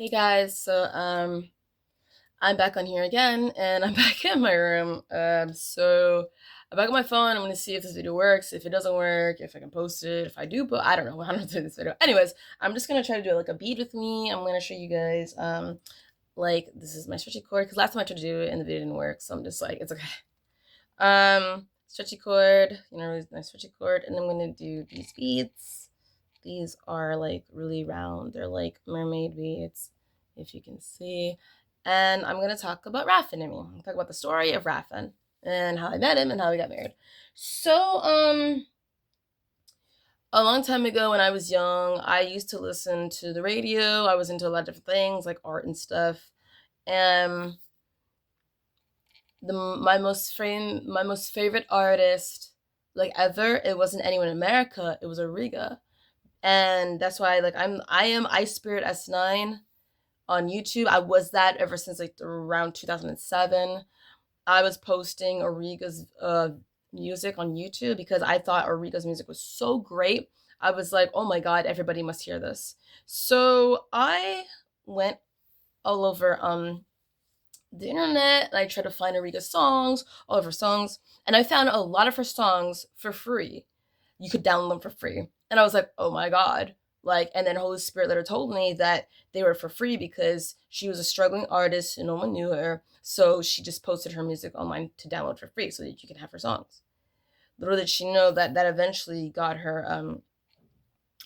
Hey guys, I'm back on here again and I'm back in my room. I'm back on my phone. I'm gonna see if this video works, if it doesn't work, if I can post it, if I do, but I don't know how to do this video. Anyways, I'm just gonna try to do like a beat with me. I'm gonna show you guys like this is my stretchy chord because last time I tried to do it and the video didn't work, so I'm just like it's okay. Stretchy chord, really nice stretchy chord, and I'm gonna do these beats. These are like really round. They're like mermaid beads, if you can see. And I'm gonna talk about Rafn and me. I'm talk about the story of Rafn and how I met him and how we got married. So, a long time ago when I was young, I used to listen to the radio. I was into a lot of different things like art and stuff. And my most favorite artist like ever, it wasn't anyone in America, it was Ariga. And that's why like I am Ice Spirit S9 on YouTube. I was that ever since like around 2007. I was posting Ariga's music on YouTube because I thought Ariga's music was so great. I was like, oh my god, everybody must hear this. So I went all over the internet and I tried to find Ariga's songs, all of her songs, and I found a lot of her songs for free. You could download them for free. And I was like, oh my God. Like, and then Holy Spirit later told me that they were for free because she was a struggling artist and no one knew her. So she just posted her music online to download for free so that you can have her songs. Little did she know that that eventually got her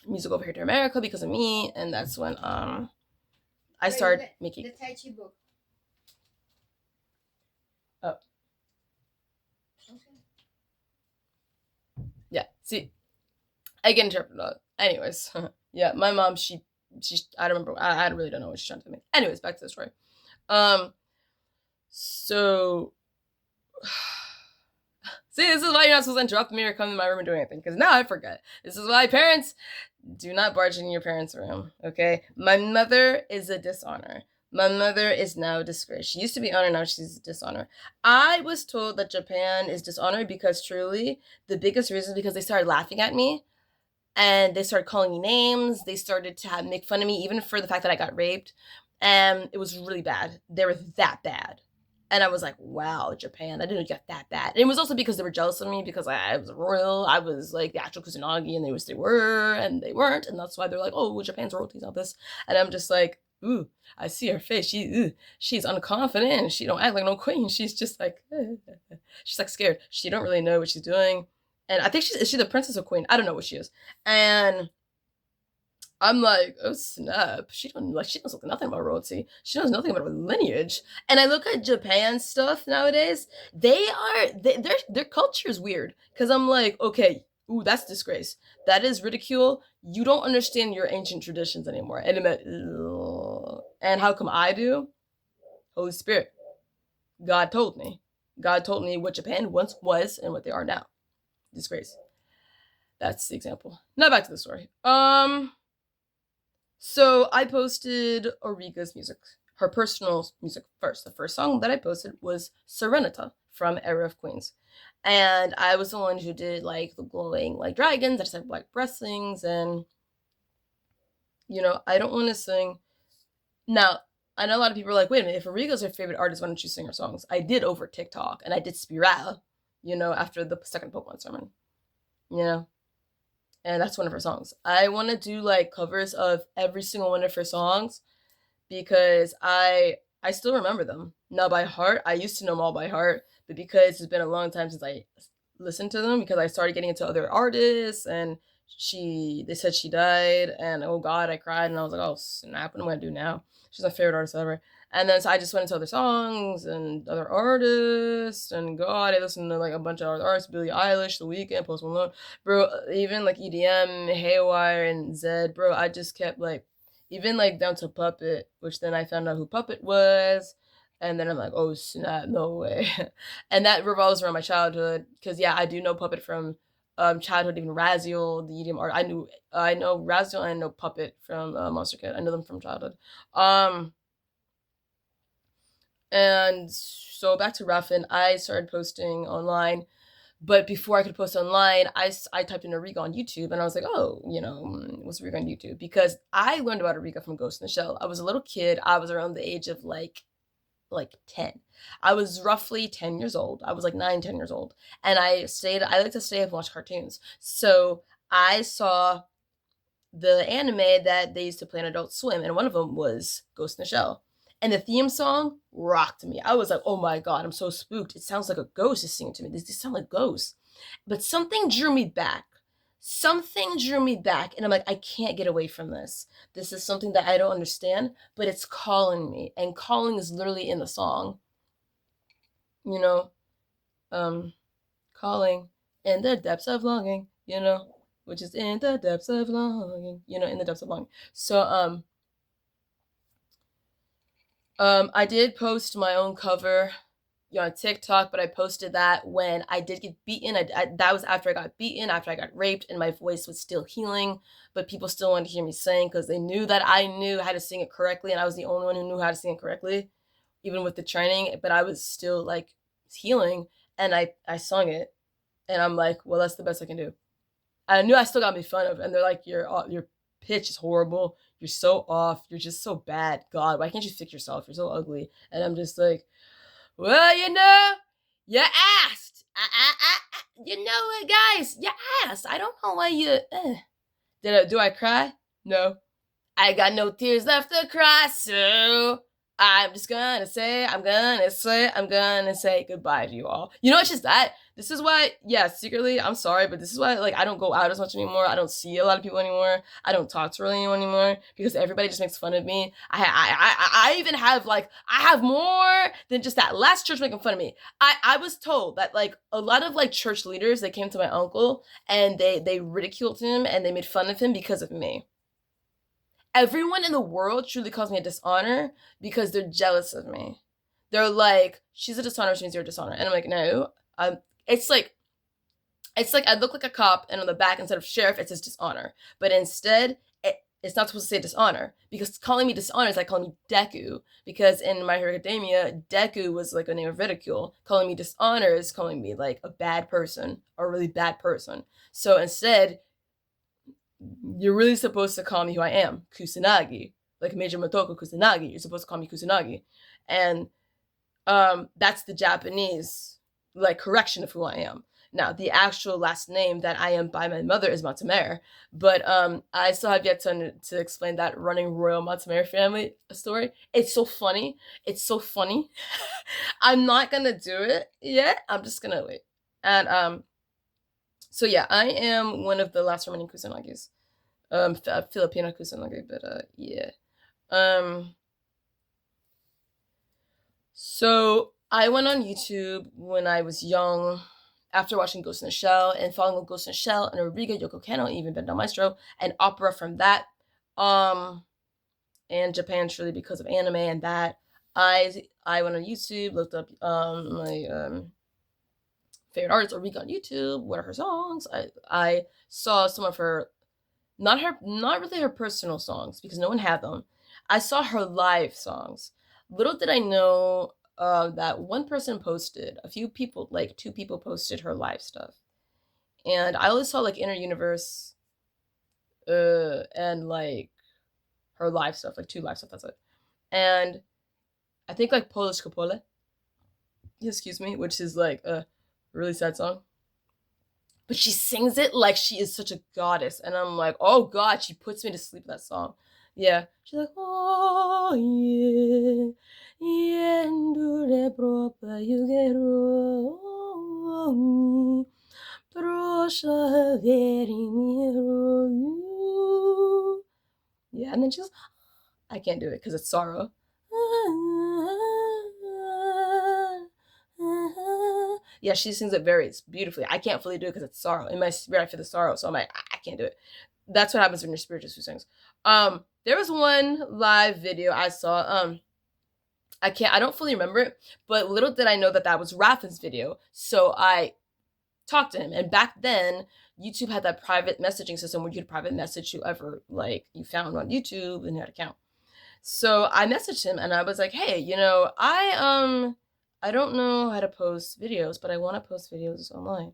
music over here to America because of me. And that's when I started making the Tai Chi book. Oh. Okay. Yeah, see, I get interpreted. Anyways, yeah, my mom, she, I don't remember. I really don't know what she's trying to me. Anyways, back to the story. So, see, this is why you're not supposed to interrupt me or come in my room and do anything, because now I forget. This is why parents do not barge in your parents' room, okay? My mother is a dishonor. My mother is now a disgrace. She used to be honor, now she's a dishonor. I was told that Japan is dishonored because truly, the biggest reason is because they started laughing at me and they started calling me names. They started to make fun of me, even for the fact that I got raped. And it was really bad. They were that bad. And I was like, wow, Japan, I didn't get that bad. And it was also because they were jealous of me because I was royal. I was like the actual Kusanagi, and they were, and they weren't. And that's why they're like, oh, well, Japan's royalty's not this. And I'm just like, ooh, I see her face. She's unconfident. She don't act like no queen. She's just like, she's like scared. She don't really know what she's doing. And I think is she the princess or queen? I don't know what she is. And I'm like, oh snap! She knows nothing about royalty. She knows nothing about lineage. And I look at Japan stuff nowadays. Their culture is weird because I'm like, okay, ooh, that's disgrace. That is ridicule. You don't understand your ancient traditions anymore. And and how come I do? Holy Spirit. God told me. God told me what Japan once was and what they are now. Disgrace. That's the example. Now back to the story. So I posted Origa's music, her personal music first. The first song that I posted was Serenita from Era of Queens. And I was the one who did like the glowing like dragons. I just had like breast things, and I don't want to sing. Now, I know a lot of people are like, wait a minute, if Origa's her favorite artist, why don't you sing her songs? I did over TikTok, and I did Spiral, after the second Pokemon sermon. And that's one of her songs. I want to do like covers of every single one of her songs because I still remember them. Not by heart. I used to know them all by heart, but because it's been a long time since I listened to them, because I started getting into other artists, and they said she died, and oh god, I cried, and I was like, oh snap, what am I gonna do now? She's my favorite artist ever. And then so I just went into other songs and other artists, and God, I listened to like a bunch of other artists, Billie Eilish, The Weeknd, Post Malone, bro, even like EDM, Haywire, and Zed, bro. I just kept like, even like down to Puppet, which then I found out who Puppet was, and then I'm like, oh snap, no way. And that revolves around my childhood, because yeah, I do know Puppet from childhood, even Raziel, the EDM art. I know Raziel and I know Puppet from Monster Kid. I know them from childhood. And so back to Rafn, I started posting online But before I could post online, I typed in Ariga on YouTube, and I was like, oh, what's Ariga on YouTube? Because I learned about Ariga from Ghost in the Shell. I was a little kid. I was around the age of like 10. I was roughly 10 years old. I was like 9, 10 years old. And I like to stay up and watch cartoons. So I saw the anime that they used to play on Adult Swim, and one of them was Ghost in the Shell. And the theme song rocked me. I was like, oh my God, I'm so spooked. It sounds like a ghost is singing to me. These sound like ghosts. But something drew me back. Something drew me back. And I'm like, I can't get away from this. This is something that I don't understand, but it's calling me. And calling is literally in the song. You know, calling in the depths of longing, which is in the depths of longing, in the depths of longing. So, I did post my own cover on TikTok, but I posted that when I did get beaten. That was after I got beaten, after I got raped, and my voice was still healing, but people still wanted to hear me sing because they knew that I knew how to sing it correctly, and I was the only one who knew how to sing it correctly, even with the training. But I was still like healing, and I sung it, and I'm like, well, that's the best I can do. I knew I still got made fun of, and they're like, your pitch is horrible. You're so off. You're just so bad. God, why can't you fix yourself? You're so ugly. And I'm just like, well, you asked. You know what, guys? You asked. I don't know why you. Do I cry? No. I got no tears left to cry, so I'm just gonna say goodbye to you all. It's just that. This is why, yeah, secretly, I'm sorry, but this is why, like, I don't go out as much anymore. I don't see a lot of people anymore. I don't talk to really anyone anymore because everybody just makes fun of me. I even have, like, I have more than just that last church making fun of me. I was told that, like, a lot of, like, church leaders, they came to my uncle and they ridiculed him and they made fun of him because of me. Everyone in the world truly calls me a dishonor because they're jealous of me. They're like, she's a dishonor, which means you're a dishonor. And I'm like, no. It's like I look like a cop, and on the back, instead of sheriff, it says dishonor. But instead, it's not supposed to say dishonor, because calling me dishonor is like calling me Deku. Because in My Hero Academia, Deku was like a name of ridicule. Calling me dishonor is calling me like a bad person, or a really bad person. So instead, you're really supposed to call me who I am, Kusanagi. Like Major Motoko Kusanagi. You're supposed to call me Kusanagi. And that's the Japanese, like, correction of who I am. Now, the actual last name that I am by my mother is Matsumaru, but I still have yet to explain that running royal Matsumaru family story. It's so funny. It's so funny. I'm not gonna do it yet. I'm just gonna wait. And so yeah, I am one of the last remaining Kusanagis. Filipino Kusanagi, but yeah. So I went on YouTube when I was young, after watching Ghost in the Shell and falling with Ghost in the Shell and Origa, Yoko Kano, even Bendo Maestro, and opera from that. And Japan truly because of anime and that. I went on YouTube, looked up my favorite artist Origa on YouTube. What are her songs? I saw some of her, not really her personal songs because no one had them. I saw her live songs. Little did I know that one person posted, a few people, like 2 people posted her live stuff. And I always saw like Inner Universe and like her live stuff, like 2 live stuff, that's it. And I think like Polish Kopole, excuse me, which is like a really sad song. But she sings it like she is such a goddess. And I'm like, oh God, she puts me to sleep with that song. Yeah. She's like, oh yeah. Yendure propa yugero. Prosha verimiro. Yeah, and then she's, I can't do it because it's sorrow. Yeah, she sings it very beautifully. I can't fully do it because it's sorrow. In my spirit, I feel the sorrow, so I'm like, I can't do it. That's what happens when your spirit just sings. There was one live video I saw. I don't fully remember it, but little did I know that was Rafn's video. So I talked to him, and back then, YouTube had that private messaging system where you could private message whoever like you found on YouTube and you had an account. So I messaged him and I was like, hey, I don't know how to post videos, but I want to post videos online.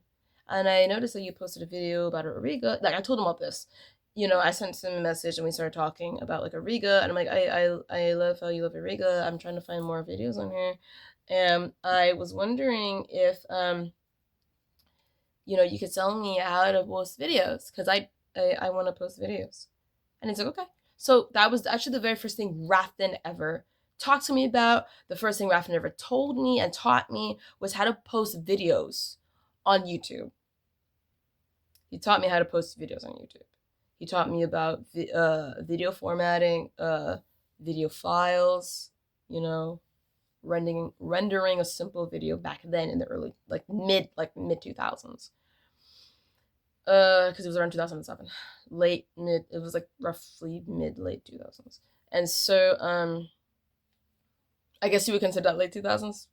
and I noticed that you posted a video about Ariga. Like, I told him all this. You know, I sent him a message and we started talking about like Ariga, and I'm like, I love how you love Ariga. I'm trying to find more videos on here, and I was wondering if you know, you could tell me how to post videos because I want to post videos. And he's like, okay. So that was actually the very first thing Rafn ever talked to me about. The first thing Rafn ever told me and taught me was how to post videos on YouTube. He taught me how to post videos on YouTube. He taught me about video formatting, video files, you know, rendering a simple video back then in the early mid 2000s. Because it was around 2007, it was like roughly late 2000s, and so I guess you would consider that late 2000s.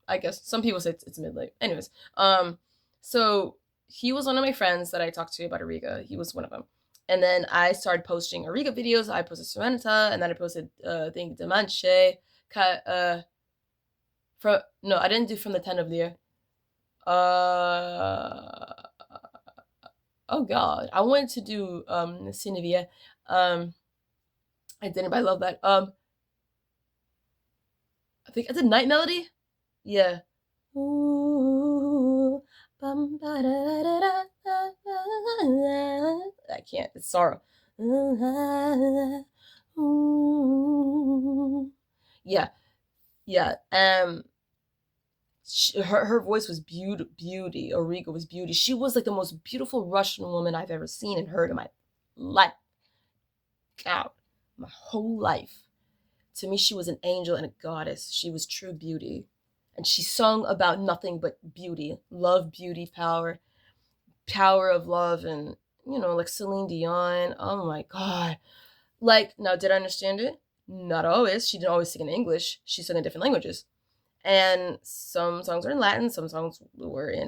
I guess some people say it's mid late. Anyways, so he was one of my friends that I talked to about Ariga. He was one of them. And then I started posting Ariga videos. I posted Serenita, and then I posted I think Demanche. No, I didn't do from the 10 of the year. Oh god, I wanted to do Cinevia. I didn't, but I love that. I think I did Night Melody. Yeah. Ooh, I can't. It's sorrow. Yeah, yeah. Her voice was beauty. Ariga was beauty. She was like the most beautiful Russian woman I've ever seen and heard in my life. God, my whole life. To me, she was an angel and a goddess. She was true beauty. And she sung about nothing but beauty. Love, beauty, power. Power of love, and, you know, like Celine Dion. Oh my God. Like, now, did I understand it? Not always. She didn't always sing in English. She sang in different languages. And some songs were in Latin, some songs were in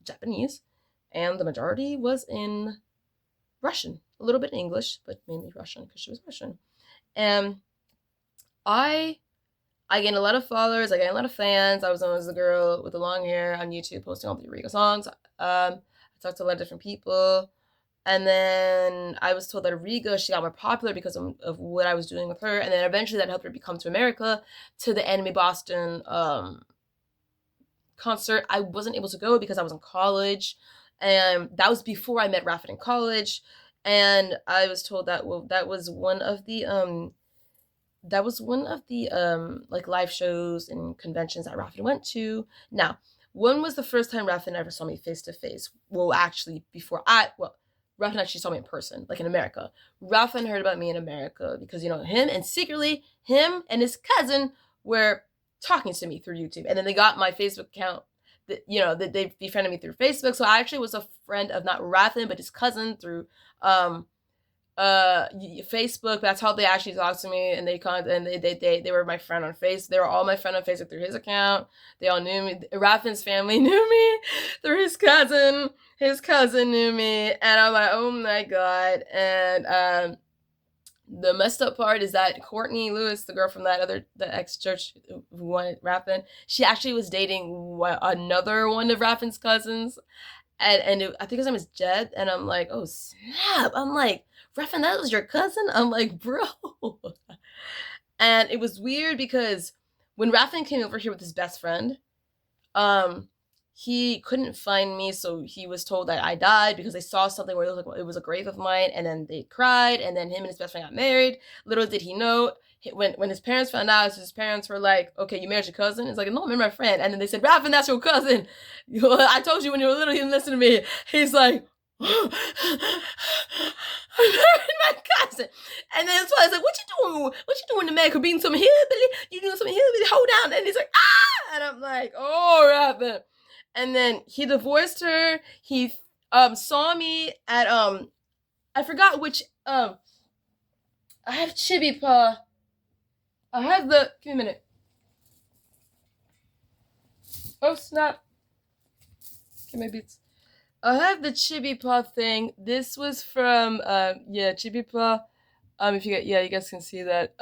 Japanese, and the majority was in Russian. A little bit in English, but mainly Russian because she was Russian. And I gained a lot of followers. I gained a lot of fans. I was known as the girl with the long hair on YouTube posting all the Eureka songs. I talked to a lot of different people. And then I was told that Riga, she got more popular because of what I was doing with her. And then eventually that helped her become to America, to the Anime Boston concert. I wasn't able to go because I was in college. And that was before I met Rafn in college. And I was told that, well, that was one of the like live shows and conventions that Rafn went to. Now, when was the first time Rafn ever saw me face to face? Well, actually, Rafn actually saw me in person, like in America. Rafn heard about me in America because, you know, him and his cousin were talking to me through YouTube. And then they got my Facebook account, they befriended me through Facebook. So I actually was a friend of not Rafn, but his cousin through Facebook. That's how they actually talked to me, and they were my friend on Facebook. They were all my friend on Facebook through his account. They all knew me. Rafn's family knew me through his cousin. His cousin knew me, and I'm like, oh my god. And the messed up part is that Courtney Lewis, the girl from the ex-church who wanted Rafn, she actually was dating another one of Rafn's cousins, and I think his name is Jed, and I'm like, oh snap. I'm like, Rafn, that was your cousin? I'm like, bro. And it was weird because when Rafn came over here with his best friend, he couldn't find me, so he was told that I died because they saw something where it was a grave of mine, and then they cried, and then him and his best friend got married. Little did he know, when his parents found out, his parents were like, okay, you married your cousin? It's like, no, I'm my friend. And then they said, Rafn, that's your cousin. I told you when you were little, you didn't listen to me. He's like, I married my cousin. And then that's why I was like, what you doing? What you doing to America? Being some hillbilly? You doing some hillbilly? Hold down. And he's like, ah! And I'm like, oh, Rafn. And then he divorced her. He saw me at I forgot which I have Chibi Pa. Give me a minute. Oh snap. Get my beats. I have the Chibi Pa thing. This was from Chibi Pa. If you you guys can see that.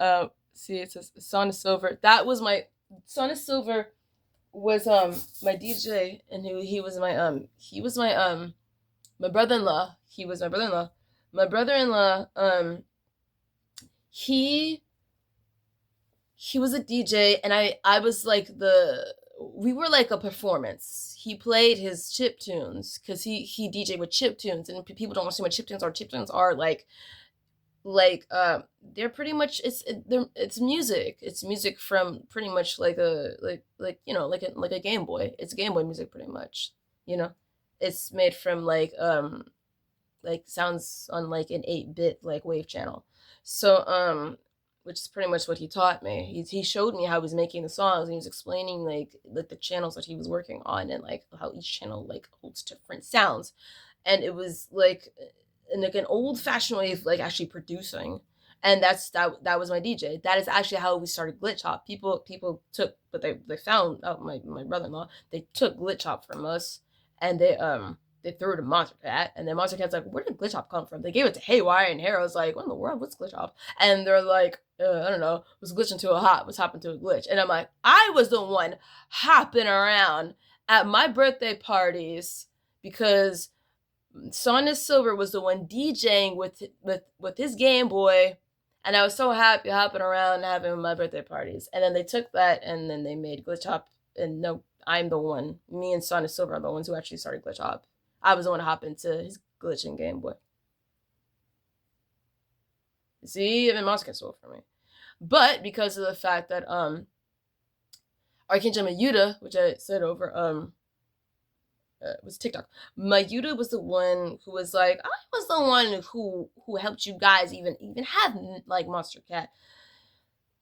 See, it says Son of Silver. That was my Son of Silver was my DJ, and he was my brother-in-law. He was my brother-in-law. My brother-in-law, he he was a DJ, and I was like we were like a performance. He played his chip tunes because he DJ with chip tunes, and people don't understand what chip tunes are. Chip tunes are they're pretty much it's music. It's music from pretty much like a like a Game Boy. It's Game Boy music pretty much. You know, it's made from like sounds on like an 8-bit like wave channel. So which is pretty much what he taught me. He showed me how he was making the songs, and he was explaining like the channels that he was working on, and like how each channel like holds different sounds. And it was like in like an old fashioned way of like actually producing. And that was my DJ. That is actually how we started Glitch Hop. People took, but they found out my brother-in-law. They took Glitch Hop from us, and they threw it to Monster Cat, and then Monster Cat's like, where did Glitch Hop come from? They gave it to Haywire, and Harrow's like, what in the world? What's Glitch Hop? And they're like, I don't know, was glitching to a hop, was hopping to a glitch. And I'm like, I was the one hopping around at my birthday parties because Son is Silver was the one DJing with his Game Boy, and I was so happy hopping around having my birthday parties. And then they took that and then they made Glitch Hop. And no, I'm the one. Me and Son is Silver are the ones who actually started Glitch Hop. I was the one to hop into his glitching Game Boy. See, even Monster stole for me. But because of the fact that Archangel Mayuda, which I said over was TikTok. Mayuda was the one who was like, I was the one who helped you guys even have like Monster Cat.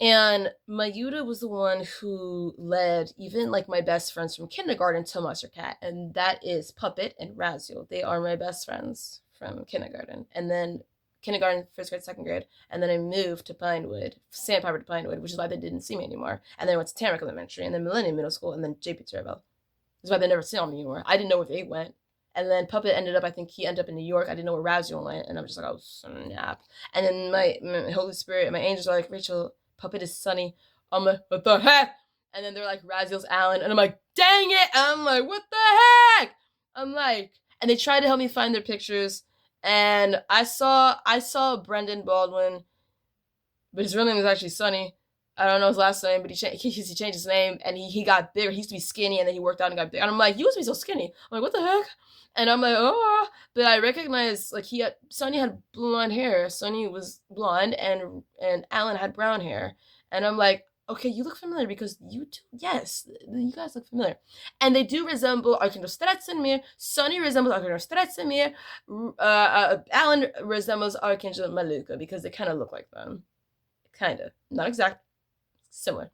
And Mayuda was the one who led even like my best friends from kindergarten to Monster Cat, and that is Puppet and Raziel. They are my best friends from kindergarten, and then kindergarten, first grade, second grade, and then I moved to Pinewood, Sandpiper to Pinewood, which is why they didn't see me anymore. And then I went to Tamrick Elementary, and then Millennium Middle School, and then JP Terrell. That's why they never saw me anymore. I didn't know where they went. And then Puppet ended up, I think he ended up in New York. I didn't know where Raziel went, and I'm just like, oh snap. And then my Holy Spirit, my angels are like, Rachel, Puppet is Sunny. I'm like, what the heck? And then they're like, Raziel's Alan. And I'm like, dang it. And I'm like, what the heck? I'm like, and they tried to help me find their pictures. And I saw Brendan Baldwin, but his real name is actually Sunny. I don't know his last name, but he changed his name, and he got bigger. He used to be skinny, and then he worked out and got big. And I'm like, you used to be so skinny. I'm like, what the heck? And I'm like, oh, but I recognize like Sunny had blonde hair. Sunny was blonde, and Alan had brown hair. And I'm like, okay, you look familiar because you two, yes, you guys look familiar. And they do resemble Arkanjo Stretzenmir. Sunny resembles Arkanjo Stretzenmir. Alan resembles Arkanjo Maluka because they kind of look like them. Kind of. Not exact. Similar.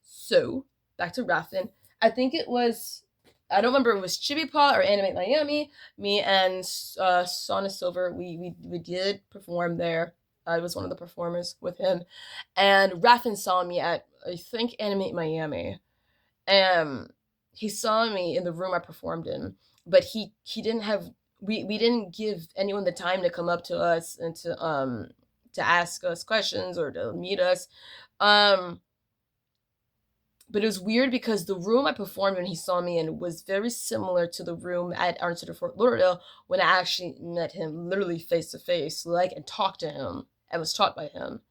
So, back to Rafn. I think it was, I don't remember if it was Chibi Paw or Animate Miami. Me and Son of Silver, we did perform there. I was one of the performers with him. And Rafn saw me at, I think, Animate Miami. He saw me in the room I performed in, but he didn't have, we didn't give anyone the time to come up to us and to ask us questions or to meet us. But it was weird because the room I performed when he saw me in was very similar to the room at Art Center Fort Lauderdale when I actually met him literally face to face, like, and talked to him and was taught by him.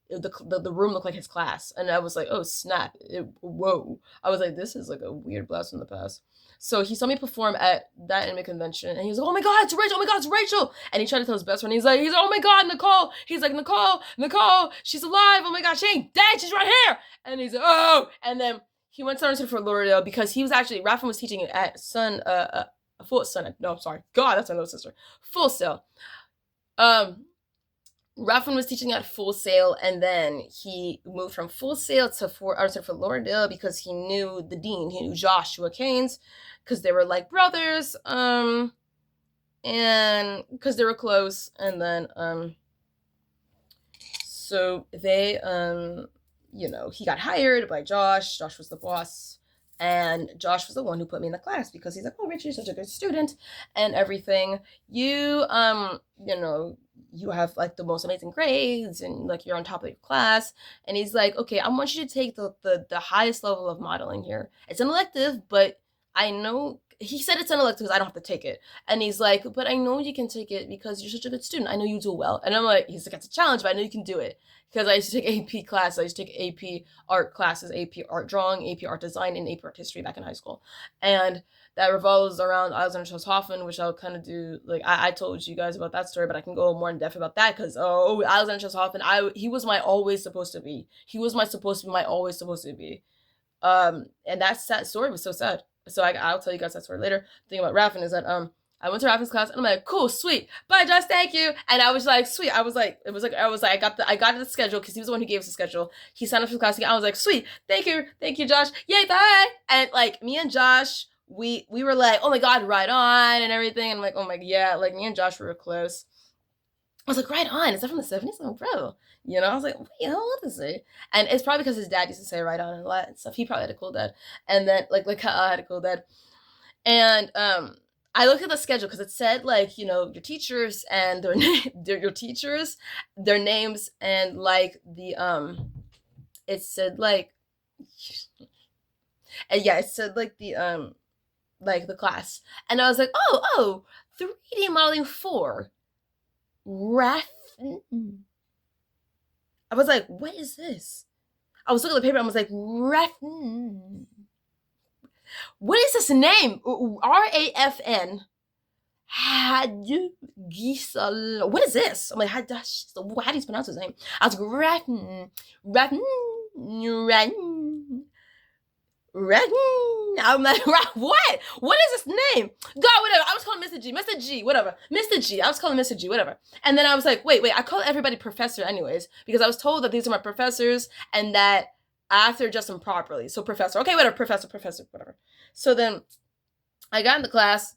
The room looked like his class, and I was like, oh snap, whoa. I was like, this is like a weird blast from the past. So he saw me perform at that anime convention, and he was like, oh my god, it's Rachel, oh my god, it's Rachel. And he tried to tell his best friend, he's like, oh my god, Nicole. He's like, Nicole, she's alive, oh my god, she ain't dead, she's right here. And he's like, oh. And then he went to Fort Lauderdale because he was actually, Rafn was teaching at Full Sail. Rafn was teaching at Full Sail, and then he moved from Full Sail to Fort Lauderdale because he knew the dean. He knew Joshua Keynes because they were like brothers, and because they were close. And then, so they, he got hired by Josh. Josh was the boss, and Josh was the one who put me in the class because he's like, oh, Richard, you're such a good student and everything. You you have like the most amazing grades and like you're on top of your class. And he's like, okay, I want you to take the highest level of modeling here. It's an elective, but I know he said it's an elective because I don't have to take it. And he's like, but I know you can take it because you're such a good student. I know you do well. And I'm like, he's like, it's a challenge, but I know you can do it. Because I used to take AP classes. I used to take AP art classes, AP art drawing, AP art design, and AP art history back in high school. And that revolves around Alexander Hoffman, which I'll kind of do. Like I told you guys about that story, but I can go more in depth about that because Alexander Hoffman, he was my always supposed to be. He was my always supposed to be. And that story was so sad. So I'll tell you guys that story later. The thing about Rafn is that I went to Rafn's class and I'm like, cool, sweet, bye, Josh, thank you. And I was like, sweet. I got the schedule because he was the one who gave us the schedule. He signed up for the class again. I was like, sweet, thank you, Josh, yay, bye. And like me and Josh, we were like, oh my god, right on and everything. And I'm like, oh my yeah, like me and Josh were close. I was like, right on. Is that from the 70s? I'm like, bro. You know, I was like, wait, how old is he? And it's probably because his dad used to say right on and a lot and stuff. He probably had a cool dad. And then like I had a cool dad. And I looked at the schedule because it said like, you know, your teachers and your teachers, their names, and like the it said like and yeah, it said like the class. And I was like, oh, 3D modeling 4. Rafn. I was like, what is this? I was looking at the paper and I was like, Rafn. What is this name? Rafn. Gisal. What is this? I'm like, how do you pronounce his name? I was like, Rafn. I'm like, what? What is this name? God, whatever. I was calling Mr. G, whatever. Mr. G. I was calling Mr. G, whatever. And then I was like, wait. I call everybody professor anyways because I was told that these are my professors and that I have to address them properly. So professor, okay, whatever. Professor, whatever. So then I got into class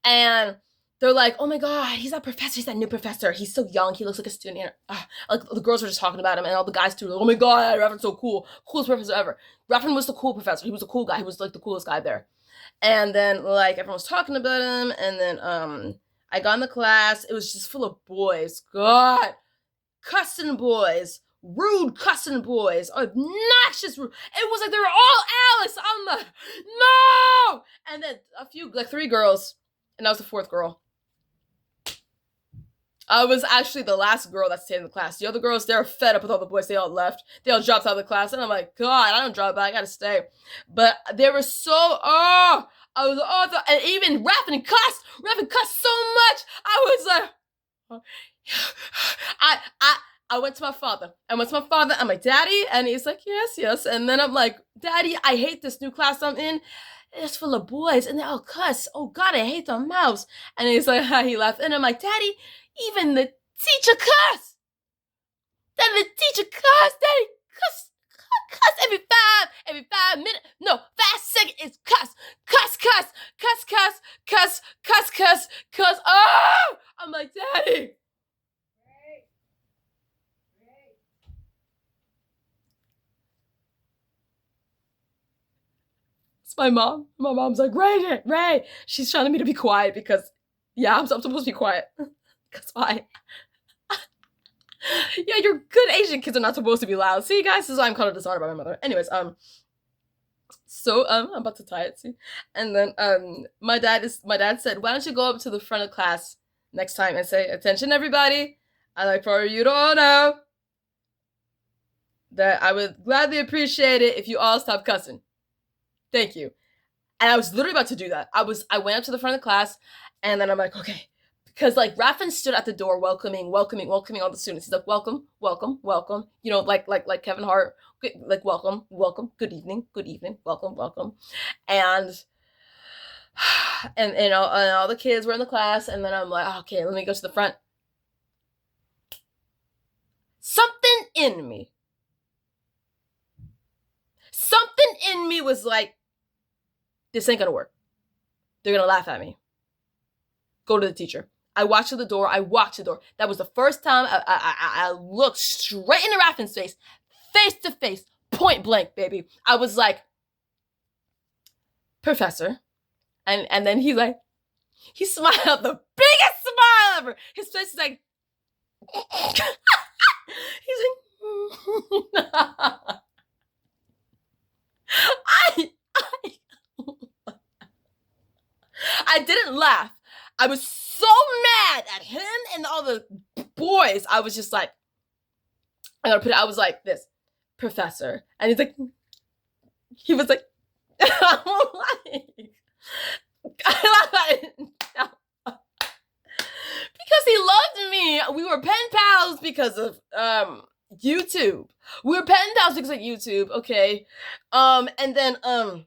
and they're like, oh my god, he's that professor, he's that new professor. He's so young, he looks like a student. Like the girls were just talking about him and all the guys too. Like, oh my god, Rafn's so cool. Coolest professor ever. Rafn was the cool professor. He was the cool guy. He was like the coolest guy there. And then like everyone was talking about him. And then I got in the class. It was just full of boys. God. Cussing boys. Rude cussing boys. Obnoxious rude. It was like they were all Alice. I'm like, no! And then a few, like 3 girls. And I was the 4th girl. I was actually the last girl that stayed in the class. The other girls, they were fed up with all the boys. They all left. They all dropped out of the class. And I'm like, God, I don't drop out. I gotta stay. But they were so, I was, and even Rafn cussed. Rafn cussed so much. I was like, I went to my father. I went to my father and my daddy. And he's like, yes. And then I'm like, Daddy, I hate this new class I'm in. It's full of boys. And they all cuss. Oh, God, I hate the mouse. And he's like, he laughed. And I'm like, Daddy, even the teacher cuss. Then the teacher cuss. Daddy cuss every 5 minutes. No, 5 seconds. It's cuss. Oh, I'm like, Daddy. It's my mom. My mom's like, Ray. She's trying me to be quiet because, yeah, I'm supposed to be quiet. Because why? Yeah, your good Asian kids are not supposed to be loud. See, guys, this is why I'm called a dishonor by my mother. Anyways, so I'm about to tie it, see? And then my dad said, why don't you go up to the front of class next time and say, attention everybody, I'd like for you to all know that I would gladly appreciate it if you all stop cussing. Thank you. And I was literally about to do that. I went up to the front of the class and then I'm like, okay. Because like Rafn stood at the door welcoming all the students. He's like, welcome. You know, like Kevin Hart, like welcome, good evening, welcome. And all the kids were in the class, and then I'm like, okay, let me go to the front. Something in me was like, this ain't gonna work. They're gonna laugh at me. Go to the teacher. I walked to the door. That was the first time I looked straight into Rafn's face to face, point blank, baby. I was like, Professor. And then he smiled the biggest smile ever. His face is like, He's like, I, I didn't laugh. I was so mad at him and all the boys. I was just like, I was like this, professor. And he was like, I'm like, because he loved me. We were pen pals because of YouTube. We were pen pals because of YouTube, okay? And then yeah,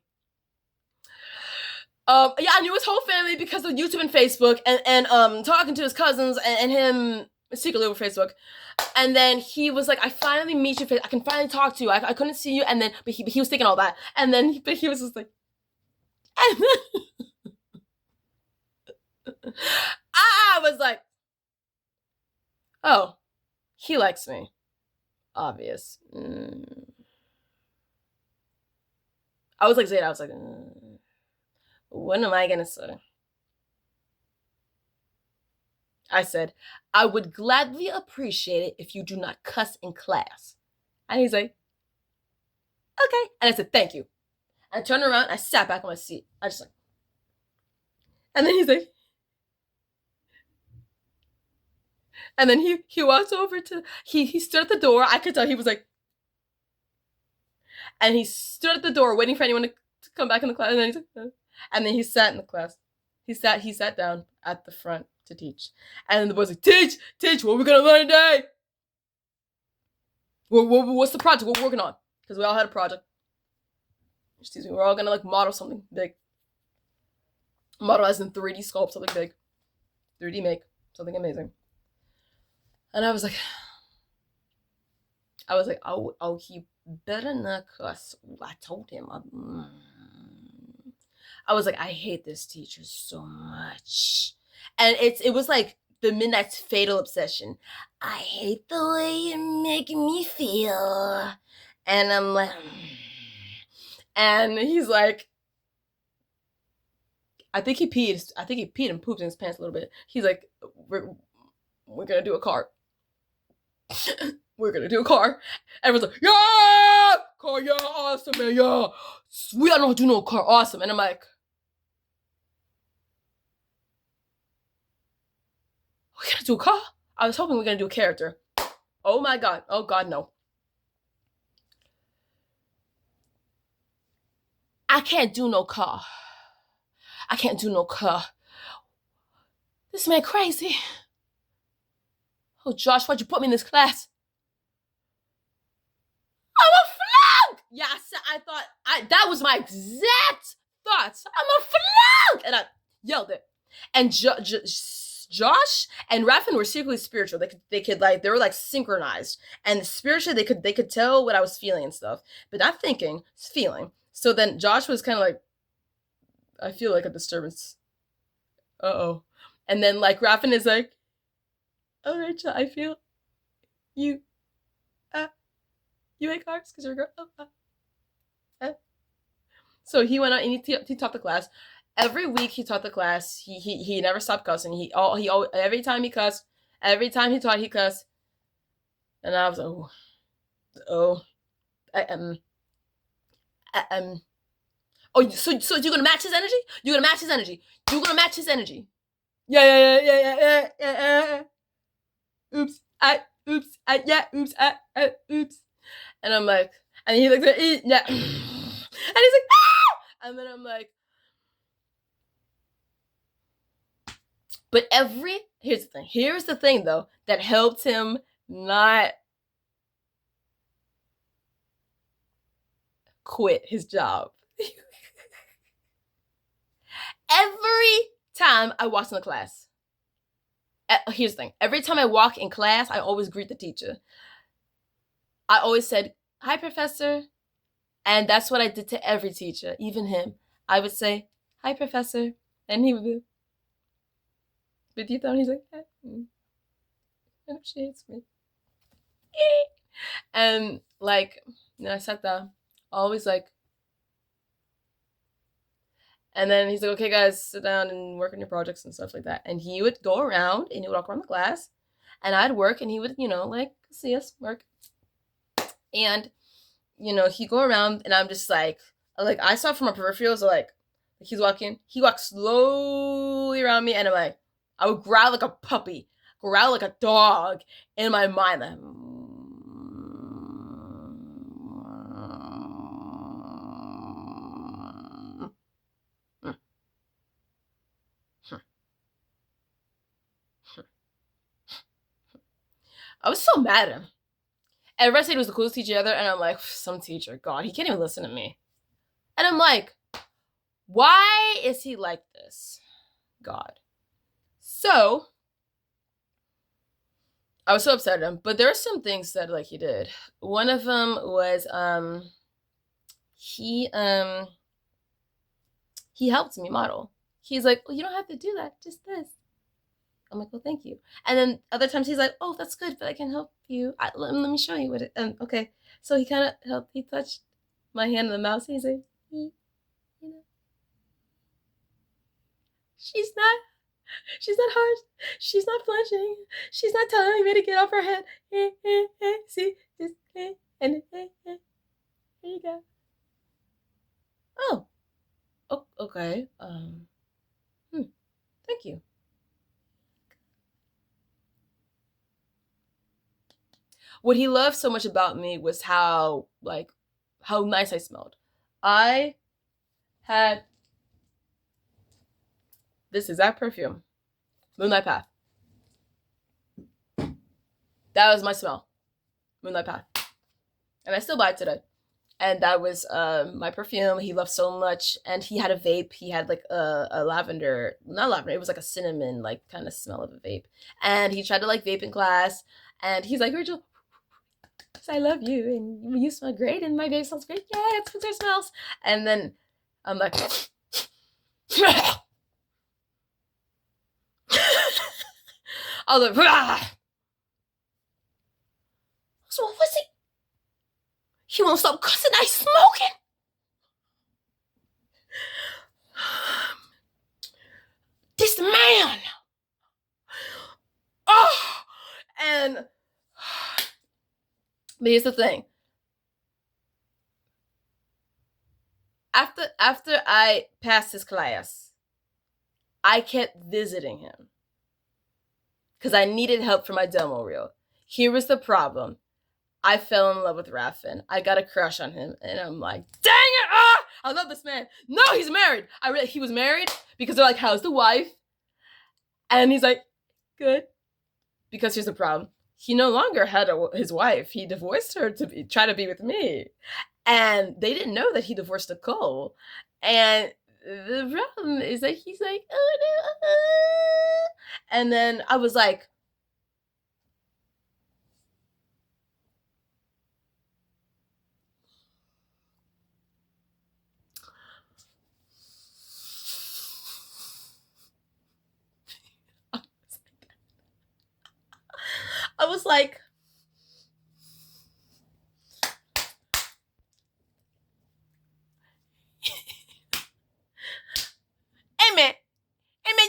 I knew his whole family because of YouTube and Facebook, and talking to his cousins and him secretly over Facebook. And then he was like, I finally meet you, I can finally talk to you. I couldn't see you. And then, but he was thinking all that. And then he was just like, and then I was like, oh, he likes me. Obvious. I was like, Zayda, I was like, what am I going to say? I said, I would gladly appreciate it if you do not cuss in class. And he's like, okay. And I said, thank you. I turned around, I sat back on my seat. I just like, and then he's like, and then he walked over to, he stood at the door. I could tell he was like, and he stood at the door waiting for anyone to come back in the class. And then he's like, and then he sat in the class. He sat down at the front to teach. And then the boys like, teach, what are we gonna learn today? What's the project we're working on? Because we all had a project. Excuse me, we're all gonna like model something big. Model as in 3D sculpt something big. 3D make something amazing. And I was like, oh, he better not cuss. I told him. I was like, I hate this teacher so much. And it was like the Midnight's fatal obsession. I hate the way you're making me feel. And I'm like, and he's like, I think he peed and pooped in his pants a little bit. He's like, we're gonna do a car. We're gonna do a car. Everyone's like, yeah, car, yeah, awesome, man, yeah. We don't do no car, awesome. And I'm like, we're gonna do a car? I was hoping we were gonna do a character. Oh my god. Oh god, no. I can't do no car. I can't do no car. This man crazy. Oh, Josh, why'd you put me in this class? I'm a flunk! Yeah, I thought, that was my exact thoughts. I'm a flunk! And I yelled it. And Josh and Rafn were secretly spiritual. They could like, they were like synchronized. And spiritually, they could tell what I was feeling and stuff. But not thinking, it's feeling. So then Josh was kind of like, I feel like a disturbance. Uh-oh. And then like Rafn is like, oh, Rachel, I feel you hate cars because you're a girl. So he went out and he taught the class. Every week he taught the class. He never stopped cussing. He every time he cussed, every time he taught he cussed. And I was like, oh, oh, so you're gonna match his energy? You're gonna match his energy. You're gonna match his energy. Yeah. Oops. Oops. And I'm like, and he looks at it, yeah. And he's like, ah! And then I'm like, but here's the thing though, that helped him not quit his job. Every time I walked in the class, here's the thing, every time I walk in class, I always greet the teacher. I always said, hi, professor. And that's what I did to every teacher, even him. I would say, hi, professor. And he would be, with you, he's like, and she hates me. And like, I sat down, always like, and then he's like, okay, guys, sit down and work on your projects and stuff like that. And he would go around and he would walk around the class and I'd work, and he would, like, see us work. And, he'd go around, and I'm just like I saw from my peripherals, like he's walking, he walks slowly around me, and I'm like, I would growl like a puppy, growl like a dog in my mind. Like, I was so mad at him. And everybody said he was the coolest teacher ever, and I'm like, some teacher, God, he can't even listen to me. And I'm like, why is he like this? God. So, I was so upset at him, but there are some things that, like, he did. One of them was, he helped me model. He's like, well, you don't have to do that, just this. I'm like, well, thank you. And then other times he's like, oh, that's good, but I can help you. Let me show you what it, okay. So he kind of helped, he touched my hand on the mouse, and he's like, she's not harsh, she's not flinching, she's not telling me to get off her head. See, just, and here you go. Oh, okay. Thank you. What he loved so much about me was how nice I smelled. I had this exact perfume, Moonlight Path. That was my smell, Moonlight Path. And I still buy it today. And that was my perfume. He loved so much. And he had a vape. He had like a lavender, not lavender, it was like a cinnamon, like kind of smell of a vape. And he tried to like vape in class. And he's like, Rachel, I love you, and you smell great, and my vape smells great. Yeah, it's because it smells. And then I'm like, I was like, so what was he? He won't stop cussing. I smoking. This man. Oh, and but here's the thing. After I passed his class, I kept visiting him because I needed help for my demo reel. Here was the problem. I fell in love with Rafn. I got a crush on him, and I'm like, dang it! Ah, I love this man. No, he's married. He was married because they're like, how's the wife? And he's like, good. Because here's the problem. He no longer had his wife. He divorced her to try to be with me. And they didn't know that he divorced Nicole. And the problem is that he's like, oh no. And then I was like, hey man,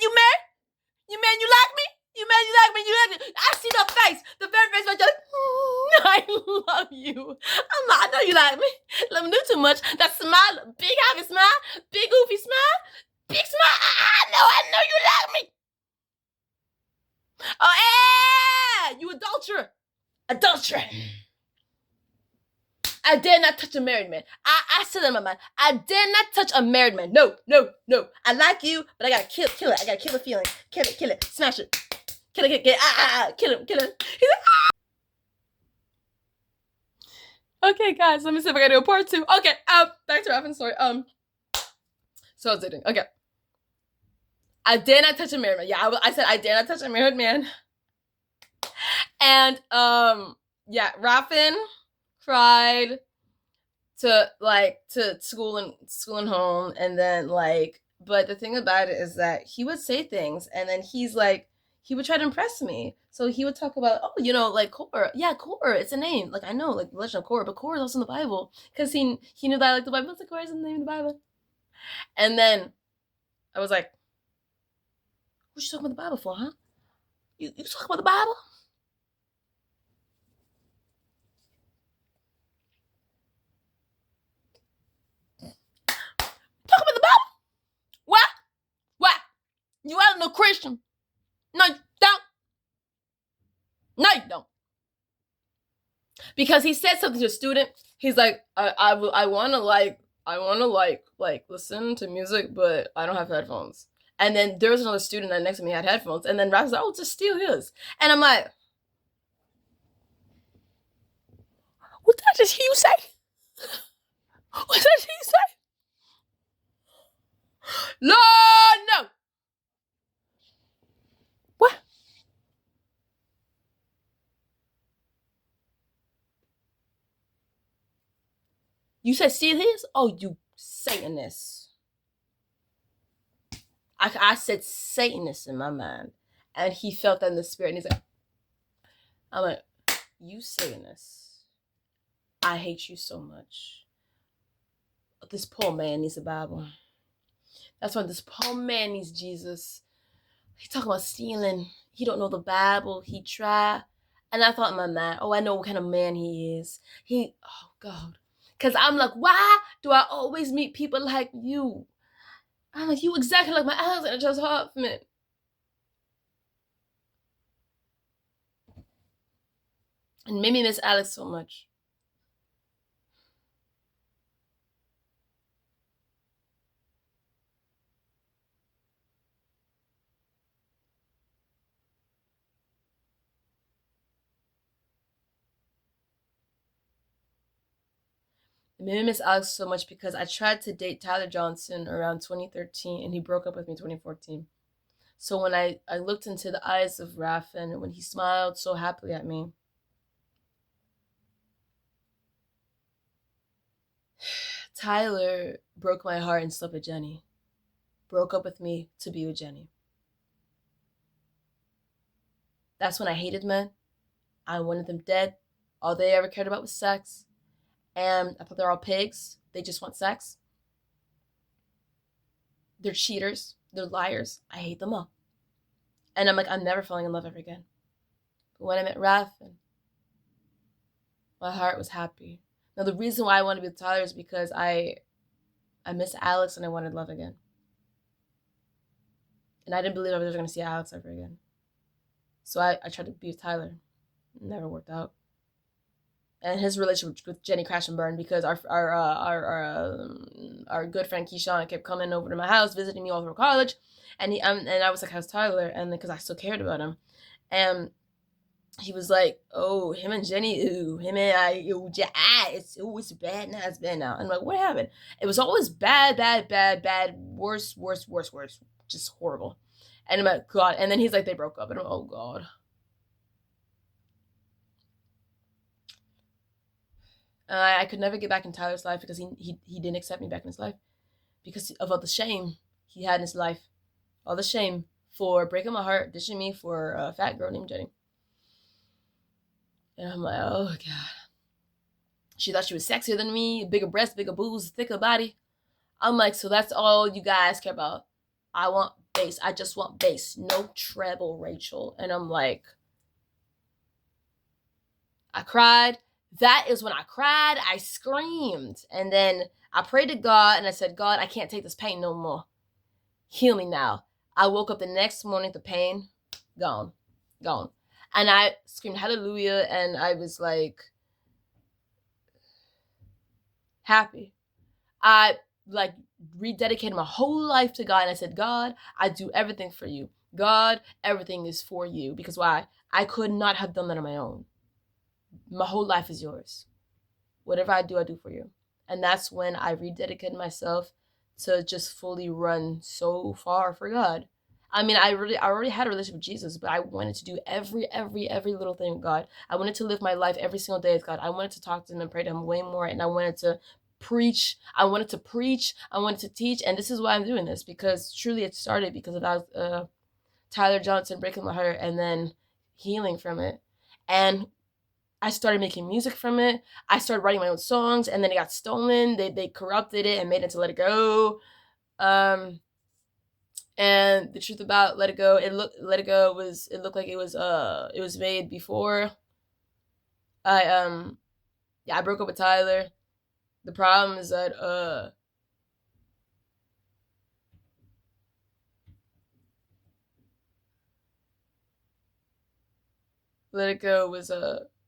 you mad? You mad? You like me? You mad? You like me? You like me? I see the face, the very face, like, I love you. I know you like me. Let me do too much. That smile, big happy smile, big goofy smile, big smile. I know you like me. Oh, yeah, you adulterer. I dare not touch a married man. I said that in my mind. I dare not touch a married man. No. I like you, but I gotta kill it. I gotta kill the feeling. Kill it. Smash it. Kill it. Kill him. He's like, ah! Okay, guys, let me see if I can do a part 2. Okay, back to Rafn's story. So I was dating. Okay. I dare not touch a married man. Yeah, I said I dare not touch a married man. And, yeah, Rafn tried to school and home, and then but the thing about it is that he would say things, and then he would try to impress me. So he would talk about, oh, like Korah. Yeah, Korah, it's a name. Like, I know, like the legend of Korah, but Korah is also in the Bible, because he knew that I liked the Bible. It's like, Korah's in the name of the Bible. And then I was like, what you talking about the Bible for, huh? You talking about the Bible? You ain't no Christian. No, you don't. No, you don't. Because he said something to a student. He's like, I want to listen to music, but I don't have headphones. And then there was another student that next to me had headphones, and then Rafn was like, oh, just steal his. And I'm like, what did I just hear you say? What did I hear you say? Lord, no. What? You said steal his? Oh, you Satanist. I said Satanist in my mind. And he felt that in the spirit. And he's like, I'm like, you Satanist. I hate you so much. This poor man needs a Bible. That's why this poor man needs Jesus. He talking about stealing. He don't know the Bible. He tried. And I thought in my mind, oh, I know what kind of man he is. Oh, God. Because I'm like, why do I always meet people like you? I'm like, you exactly like my Alexander Hoffman. And made me miss Alex so much. It made me miss Alex so much because I tried to date Tyler Johnson around 2013 and he broke up with me in 2014. So when I looked into the eyes of Rafn, when he smiled so happily at me, Tyler broke my heart and slept with Jenny. Broke up with me to be with Jenny. That's when I hated men. I wanted them dead. All they ever cared about was sex. And I thought they're all pigs. They just want sex. They're cheaters. They're liars. I hate them all. And I'm like, I'm never falling in love ever again. But when I met Rafn, my heart was happy. Now, the reason why I want to be with Tyler is because I miss Alex and I wanted love again. And I didn't believe I was ever going to see Alex ever again. So I tried to be with Tyler. It never worked out. And his relationship with Jenny crashed and burned because our good friend Keyshawn kept coming over to my house, visiting me all through college, and I was like, how's Tyler? And because I still cared about him, and he was like, oh, him and Jenny, him and I, it's bad now, it's bad now. And I'm like, what happened? It was always bad, worse, just horrible. And I'm like, God. And then he's like, they broke up, and I'm like, oh God. I could never get back in Tyler's life because he didn't accept me back in his life because of all the shame he had in his life. All the shame for breaking my heart, ditching me for a fat girl named Jenny. And I'm like, oh God. She thought she was sexier than me, bigger breasts, bigger boobs, thicker body. I'm like, so that's all you guys care about. I want bass. I just want bass. No treble, Rachel. And I'm like, I cried. That is when I cried. I screamed. And then I prayed to God and I said, God, I can't take this pain no more. Heal me now. I woke up the next morning, the pain, gone. And I screamed hallelujah and I was like happy. I like rededicated my whole life to God and I said, God, I do everything for you. God, everything is for you. Because why? I could not have done that on my own. My whole life is yours. Whatever I do for you. And that's when I rededicated myself to just fully run so far for God. I mean, I already had a relationship with Jesus, but I wanted to do every little thing with God. I wanted to live my life every single day with God. I wanted to talk to him and pray to him way more, and I wanted to preach. I wanted to teach, and this is why I'm doing this, because truly it started because of that Tyler Johnson breaking my heart and then healing from it. And I started making music from it. I started writing my own songs, and then it got stolen. They corrupted it and made it into Let It Go. And the truth about Let It Go, it looked like it was made before I broke up with Tyler. The problem is that Let It Go was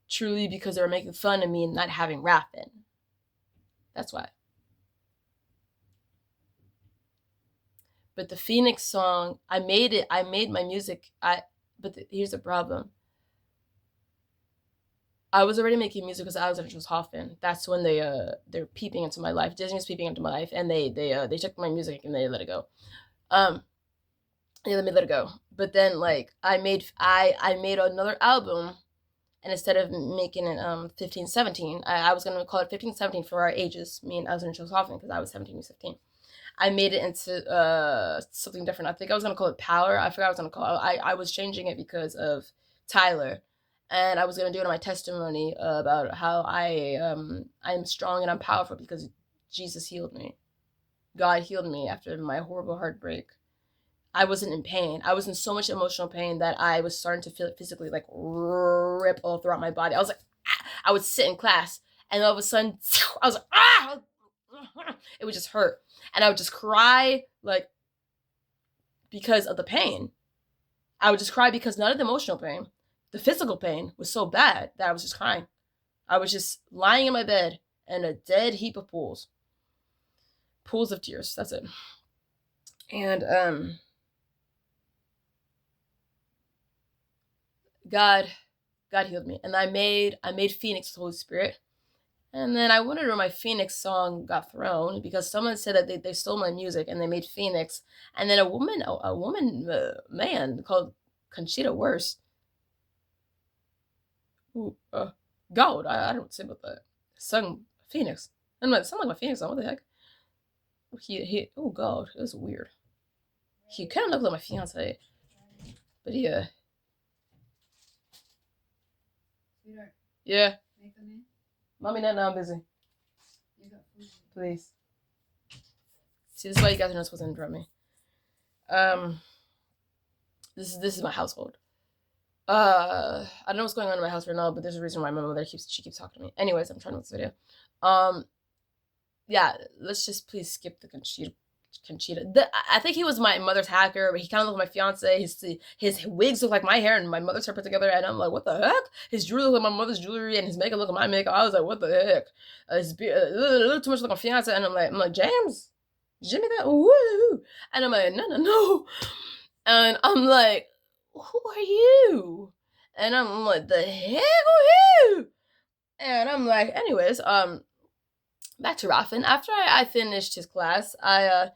truly because they were making fun of me and not having Rafn. That's why. But the Phoenix song, I made it. I made my music. Here's the problem. I was already making music because Alexander Hoffman. That's when they're peeping into my life. Disney was peeping into my life, and they took my music and they let it go. They let me let it go. But then like I made another album, and instead of making it 1517, I was gonna call it 1517 for our ages, me and Alexander Hoffman, because I was 17, he was 15. I made it into something different. I think I was gonna call it Power. I forgot what I was gonna call it. I was changing it because of Tyler, and I was gonna do it in my testimony about how I'm strong and I'm powerful because Jesus healed me. God healed me after my horrible heartbreak. I wasn't in pain. I was in so much emotional pain that I was starting to feel it physically like rip all throughout my body. I was like, ah! I would sit in class, and all of a sudden, I was like, ah! It would just hurt. And I would just cry, like, because of the pain. I would just cry because not of the emotional pain. The physical pain was so bad that I was just crying. I was just lying in my bed in a dead heap of pools. Pools of tears. That's it. And, God healed me. And I made Phoenix with the Holy Spirit. And then I wondered where my Phoenix song got thrown, because someone said that they stole my music and they made Phoenix. And then a woman man called Conchita Wurst. Ooh, God, I don't say about that. Sung Phoenix. And it sounded like my Phoenix song. What the heck? Oh God, it was weird. He kind of looked like my fiance, but yeah. Yeah. Mommy, no, I'm busy. Please. See, this is why you guys are not supposed to interrupt me. This is my household. I don't know what's going on in my house right now, but there's a reason why my mother keeps talking to me. Anyways, I'm trying to make this video. Yeah, let's just please skip the Conchita. I think he was my mother's hacker, but he kind of looked like my fiance. His wigs look like my hair, and my mother's hair put together, and I'm like, what the heck? His jewelry looked like my mother's jewelry, and his makeup looked like my makeup. I was like, what the heck? His beard, a little too much like my fiance, and I'm like, James, Jimmy, that woo, and I'm like, no, and I'm like, who are you? And I'm like, the heck are you? And I'm like, anyways, back to Rafn. After I finished his class, I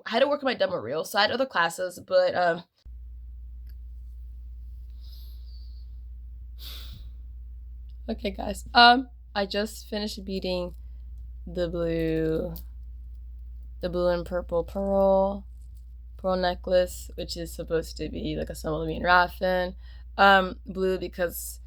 had to work on my demo reel, so I had other classes, but okay, guys. I just finished beating the blue and purple pearl necklace, which is supposed to be like a symbol of me and Rafn. Blue because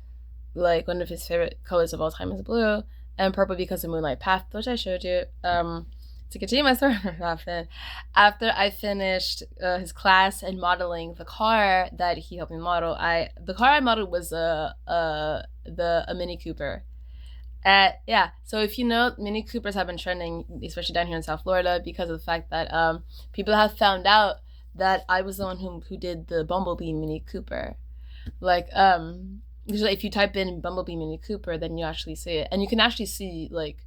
like one of his favorite colors of all time is blue, and purple because of Moonlight Path, which I showed you. To continue my story with Rafn, after I finished his class and modeling the car that he helped me model, the car I modeled was a Mini Cooper. Yeah, so if you know, Mini Coopers have been trending, especially down here in South Florida, because of the fact that people have found out that I was the one who did the Bumblebee Mini Cooper. Like, usually if you type in Bumblebee Mini Cooper, then you actually see it. And you can actually see, like,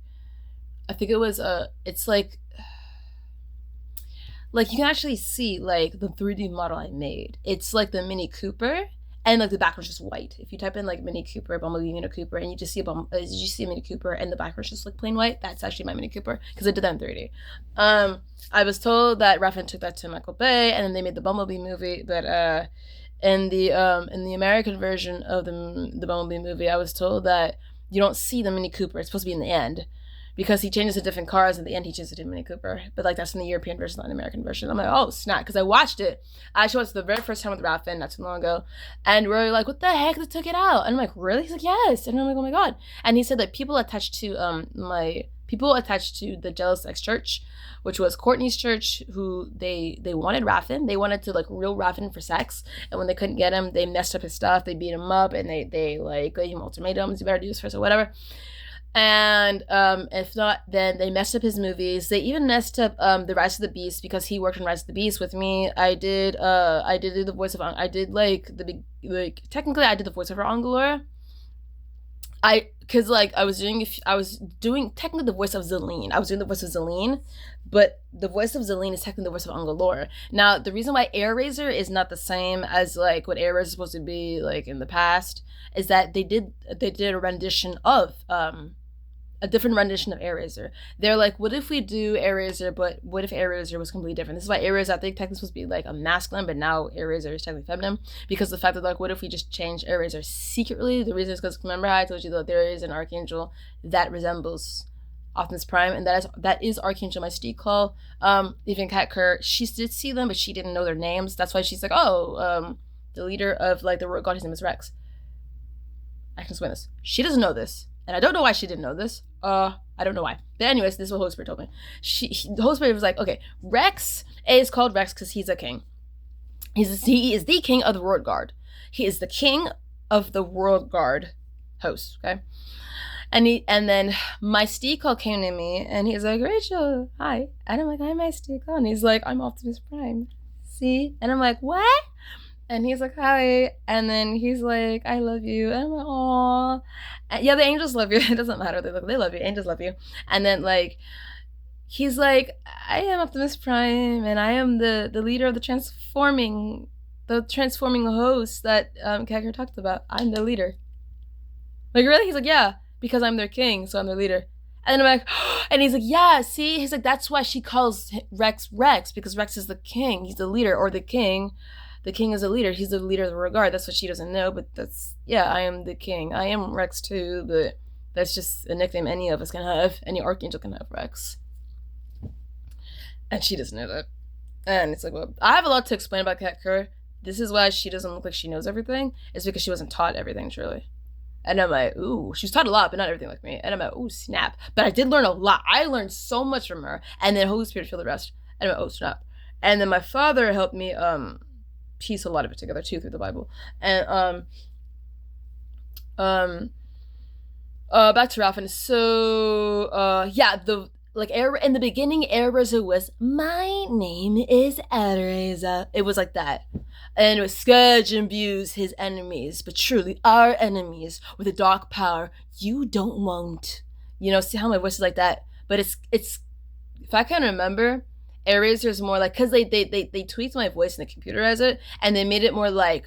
I think it was, it's like you can actually see, like, the 3D model I made. It's, like, the Mini Cooper, and, like, the background's just white. If you type in, like, Mini Cooper, Bumblebee Mini Cooper, and you just see a Mini Cooper, and the background's just, like, plain white, that's actually my Mini Cooper, because I did that in 3D. I was told that Rafn took that to Michael Bay, and then they made the Bumblebee movie, but, in the American version of the Bumblebee movie, I was told that you don't see the Mini Cooper. It's supposed to be in the end, because he changes to different cars. At the end, he changes to Mini Cooper. But like that's in the European version, not the American version. I'm like, oh snap, because I watched it. I actually watched it the very first time with Rafn not too long ago, and we're like, what the heck? They took it out. And I'm like, really? He's like, yes. And I'm like, oh my god. And he said that people attached to the Jealous Ex Church, which was Courtney's church, who they wanted Rafn. They wanted to like reel Rafn for sex, and when they couldn't get him, they messed up his stuff. They beat him up, and they like gave him ultimatums. You better do this first or whatever. And if not, then they messed up his movies. They even messed up the Rise of the Beast, because he worked on Rise of the Beast with me. I did do the voice of, I did like the big, like, technically I did the voice of Angalor. Because like I was doing technically the voice of Zelene. I was doing the voice of Zelene, but the voice of Zelene is technically the voice of Angalor. Now, the reason why Air Razor is not the same as like what Air Razor is supposed to be like in the past is that they did a rendition of a different rendition of Air Razor. They're like, what if we do Air Razor, but what if Air Razor was completely different? This is why Air Razor, I think, technically supposed to be like a masculine, but now Air Razor is technically feminine, because the fact that, like, what if we just change Air Razor secretly? The reason is because, remember how I told you that there is an archangel that resembles Optimus Prime, and that is Archangel Mystique. Even Kat Kerr, she did see them, but she didn't know their names. That's why she's like, the leader of like the God, his name is Rex. I can explain this. She doesn't know this. And I don't know why she didn't know this. I don't know why. But anyways, this is what Holy Spirit told me. The Holy Spirit was like, okay, Rex is called Rex because he's a king. He is the king of the World Guard. He is the king of the World Guard host, okay? And then Mystique came to me and he's like, Rachel, hi. And I'm like, hi, Mystique. And he's like, I'm Optimus Prime. See? And I'm like, what? And he's like, hi. And then he's like, I love you. And I'm like, aw. Yeah, the angels love you. It doesn't matter. They love you. Angels love you. And then, like, he's like, I am Optimus Prime, and I am the leader of the transforming host that Kagger talked about. I'm the leader. Like, really? He's like, yeah, because I'm their king, so I'm their leader. And I'm like, and he's like, yeah, see? He's like, that's why she calls Rex, because Rex is the king. He's the leader, or the king. The king is a leader. He's the leader of the regard. That's what she doesn't know, but I am the king. I am Rex too, but that's just a nickname any of us can have. Any archangel can have Rex. And she doesn't know that. And it's like, well, I have a lot to explain about Kat Kerr. This is why she doesn't look like she knows everything. It's because she wasn't taught everything, truly. And I'm like, ooh, she's taught a lot, but not everything like me. And I'm like, ooh, snap. But I did learn a lot. I learned so much from her. And then Holy Spirit filled the rest. And I'm like, oh, snap. And then my father helped me, piece a lot of it together too through the Bible. And back to Rafn. So in the beginning, Air Razor was, my name is Razor. It was like that. And it was scourge and abuse his enemies, but truly our enemies with a dark power you don't want. You know, see how my voice is like that? But it's if I can remember, Air Razor is more like, because they tweaked my voice and they computerized it, and they made it more like,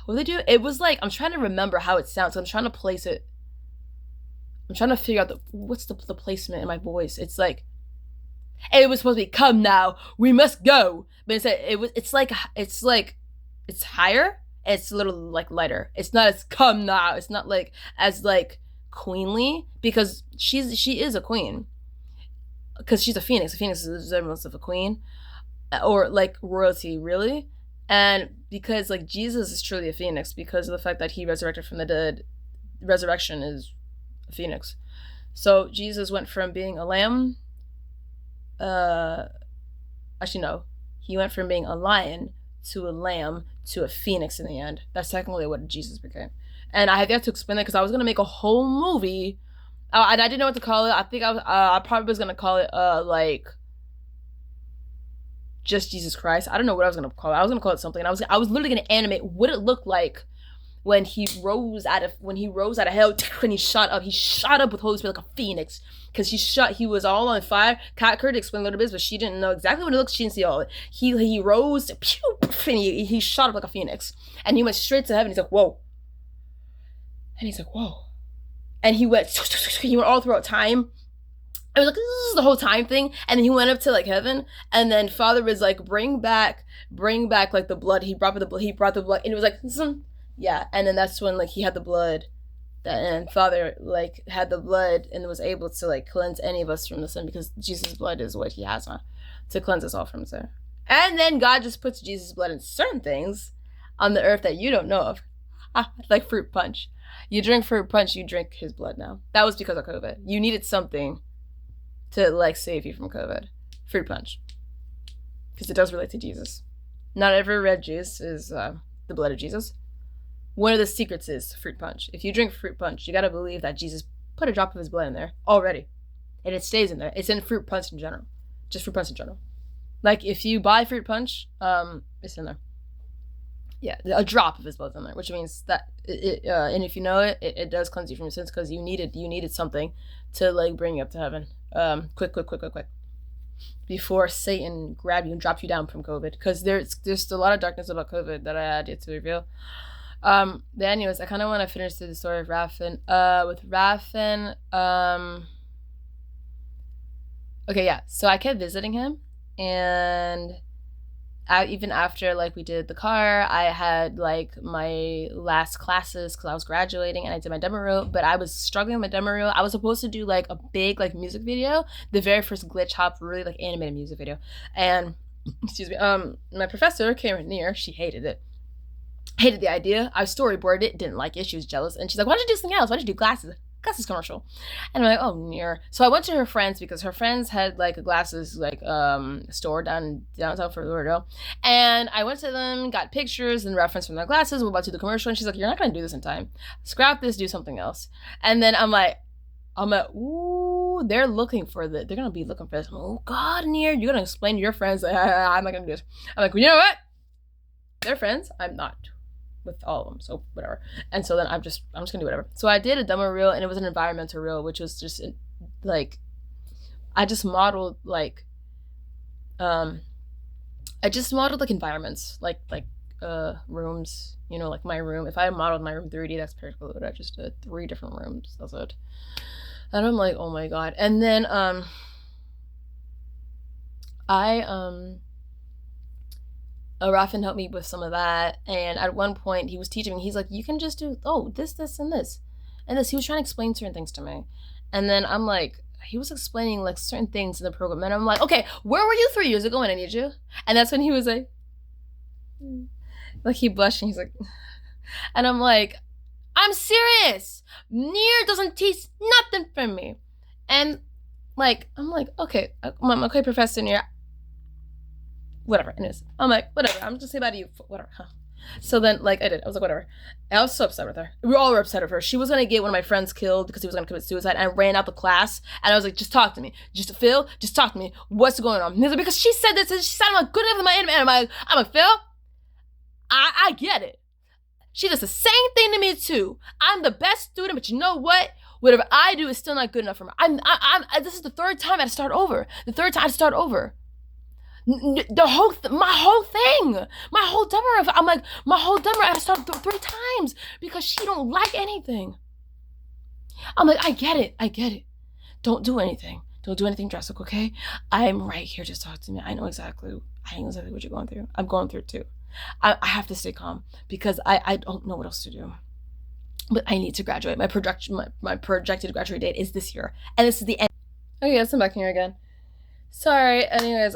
what did they do? It was like, I'm trying to remember how it sounds. I'm trying to place it. I'm trying to figure out what's the placement in my voice. It's like, it was supposed to be, come now, we must go. But instead, it's higher. It's a little like lighter. It's not as come now. It's not like as like queenly, because she is a queen. Because she's a phoenix. A phoenix is the resemblance of a queen, or like royalty, really. And because like Jesus is truly a phoenix because of the fact that he resurrected from the dead. Resurrection is a phoenix. So Jesus went from being a lamb. Actually, no. He went from being a lion to a lamb to a phoenix in the end. That's technically what Jesus became. And I have yet to explain that because I was going to make a whole movie. And I didn't know what to call it. I think I probably was going to call it, like, just Jesus Christ. I don't know what I was going to call it. I was going to call it something. And I was literally going to animate what it looked like when he rose out of hell, when he shot up with Holy Spirit like a phoenix, because he was all on fire. Kat Kerr explained a little bit, but she didn't know exactly what it looked. She didn't see all of it. He rose, pew, and he shot up like a phoenix, and he went straight to heaven. He's like, whoa, and he went all throughout time. It was like, this is the whole time thing. And then he went up to like heaven, and then Father was like, bring back like the blood. He brought the blood, and it was like, yeah. And then that's when like he had the blood, and Father like had the blood and was able to like cleanse any of us from the sin, because Jesus' blood is what he has on to cleanse us all from sin. And then God just puts Jesus' blood in certain things on the earth that you don't know of, like fruit punch. You drink fruit punch, you drink his blood now. That was because of COVID. You needed something to like save you from COVID. Fruit punch, because it does relate to Jesus. Not every red juice is the blood of Jesus. One of the secrets is fruit punch. If you drink fruit punch, you gotta believe that Jesus put a drop of his blood in there already. And it stays in there. It's in fruit punch in general. Just fruit punch in general. Like, if you buy fruit punch, it's in there. Yeah, a drop of his blood's in there, which means that and if you know it, it does cleanse you from your sins, because you needed something to, like, bring you up to heaven. Quick, before Satan grab you and drop you down from COVID, because there's a lot of darkness about COVID that I had yet to reveal. But anyways, I kind of want to finish the story of Rafn. With Rafn, okay, yeah. So I kept visiting him, and even after, like, we did the car, I had, like, my last classes because I was graduating, and I did my demo reel, but I was struggling with my demo reel. I was supposed to do, like, a big, like, music video, the very first glitch hop, really, like, animated music video. And, excuse me, my professor came near. She hated it. Hated the idea. I storyboarded it, didn't like it. She was jealous, and she's like, why don't you do something else? Why don't you do glasses commercial? And I'm like, oh, near. So I went to her friends, because her friends had, like, a glasses, like, store downtown Fort Lauderdale. And I went to them, got pictures and reference from their glasses. We're about to do the commercial, and she's like, you're not gonna do this in time. Scrap this, do something else. And then I'm like, ooh, they're gonna be looking for this. I'm like, oh God, Near, you're gonna explain to your friends that I'm not gonna do this. I'm like, well, you know what? They're friends. I'm not with all of them, so whatever. And so then I'm just gonna do whatever. So I did a demo reel, and it was an environmental reel, which was just, like, I just modeled, like, environments, like rooms, like my room. If I modeled my room 3D, that's perfectly what I just did. 3 different rooms, that's it. And I'm like, oh my God. And then Rafn helped me with some of that, and at one point he was teaching me. He's like, you can just do this and this and this. He was trying to explain certain things to me, and then I'm like, he was explaining, like, certain things in the program, and I'm like, okay, where were you 3 years ago when I needed you? And that's when he was like he blushed, and he's like, and I'm like, I'm serious. Near doesn't teach nothing from me, and, like, I'm like, okay, I'm okay, Professor Near. Whatever. Anyways, I'm like, whatever. I'm just saying about you. Whatever. Huh. So then, like, I was like, whatever. I was so upset with her. We all were upset with her. She was gonna get one of my friends killed because he was gonna commit suicide. And I ran out the class, and I was like, just talk to me. Phil, just talk to me. What's going on? And he's like, because she said this, and she said I'm not good enough with my enemy. And I'm like, Phil, I get it. She does the same thing to me too. I'm the best student, but you know what? Whatever I do is still not good enough for me. This is the 3rd time I had to start over. My whole demo, I'm like, my whole demo, I had to start 3 times because she don't like anything. I'm like, I get it. Don't do anything drastic, okay? I'm right here, just talk to me. I know exactly what you're going through. I'm going through it too. I have to stay calm because I don't know what else to do. But I need to graduate. My projected graduate date is this year, and this is the end. Okay, yes, I'm back here again. Sorry. Anyways,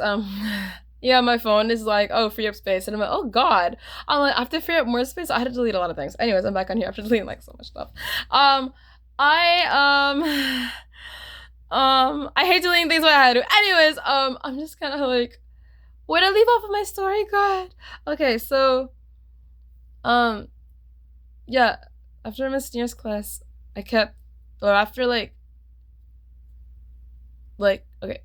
yeah, my phone is like, oh, free up space, and I'm like, oh God, I'm like, I have to free up more space. I had to delete a lot of things. Anyways, I'm back on here after deleting, like, so much stuff. I hate deleting things, but I had to. Anyways, I'm just kind of like, where did I leave off of my story? God. Okay, so, yeah, after Miss Near's class, after okay.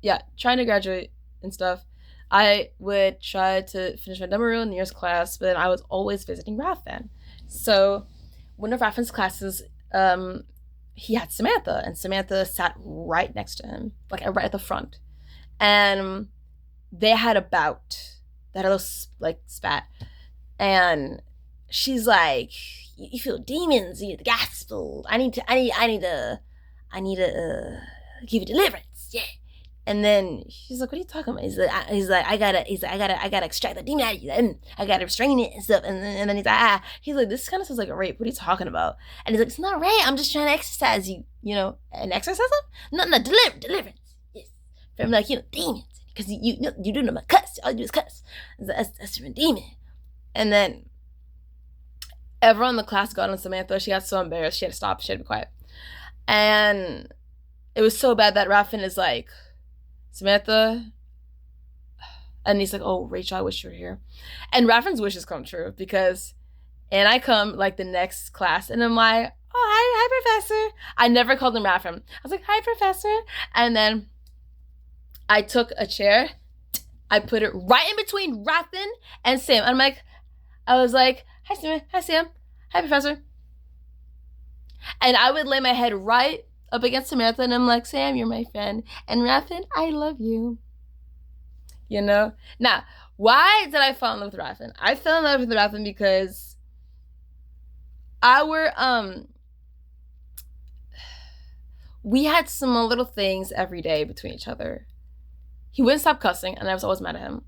Yeah, trying to graduate and stuff, I would try to finish my demo reel in Near's class, but then I was always visiting Rafn. So one of Rafn's classes, he had Samantha, and Samantha sat right next to him, like right at the front. And they had a bout. They had a little, like, spat. And she's like, you feel demons, you need the gospel. I need to give you deliverance, yeah. And then she's like, what are you talking about? He's like, I gotta extract the demon out of you, and I gotta restrain it and stuff. And then he's like, he's like, this kind of sounds like a rape. What are you talking about? And he's like, it's not rape. I'm just trying to exercise you, and exorcism? No, deliverance. Yes. From, like, demons. Because you do them a cuss. All you do is cuss. That's from a demon. And then everyone in the class got on Samantha. She got so embarrassed. She had to stop. She had to be quiet. And it was so bad that Rafn is like, Samantha, and he's like, oh, Rachel, I wish you were here. And Rafn's wishes come true, because, and I come, like, the next class, and I'm like, oh, hi, Professor. I never called him Rafn. I was like, hi, Professor. And then I took a chair. I put it right in between Rafn and Sam. I'm like, I was like, hi, Sam. Hi, Sam. Hi, Professor. And I would lay my head right up against Samantha, and I'm like, Sam, you're my friend. And Rafn, I love you. You know? Now, why did I fall in love with Rafn? I fell in love with Rafn because we had some little things every day between each other. He wouldn't stop cussing, and I was always mad at him.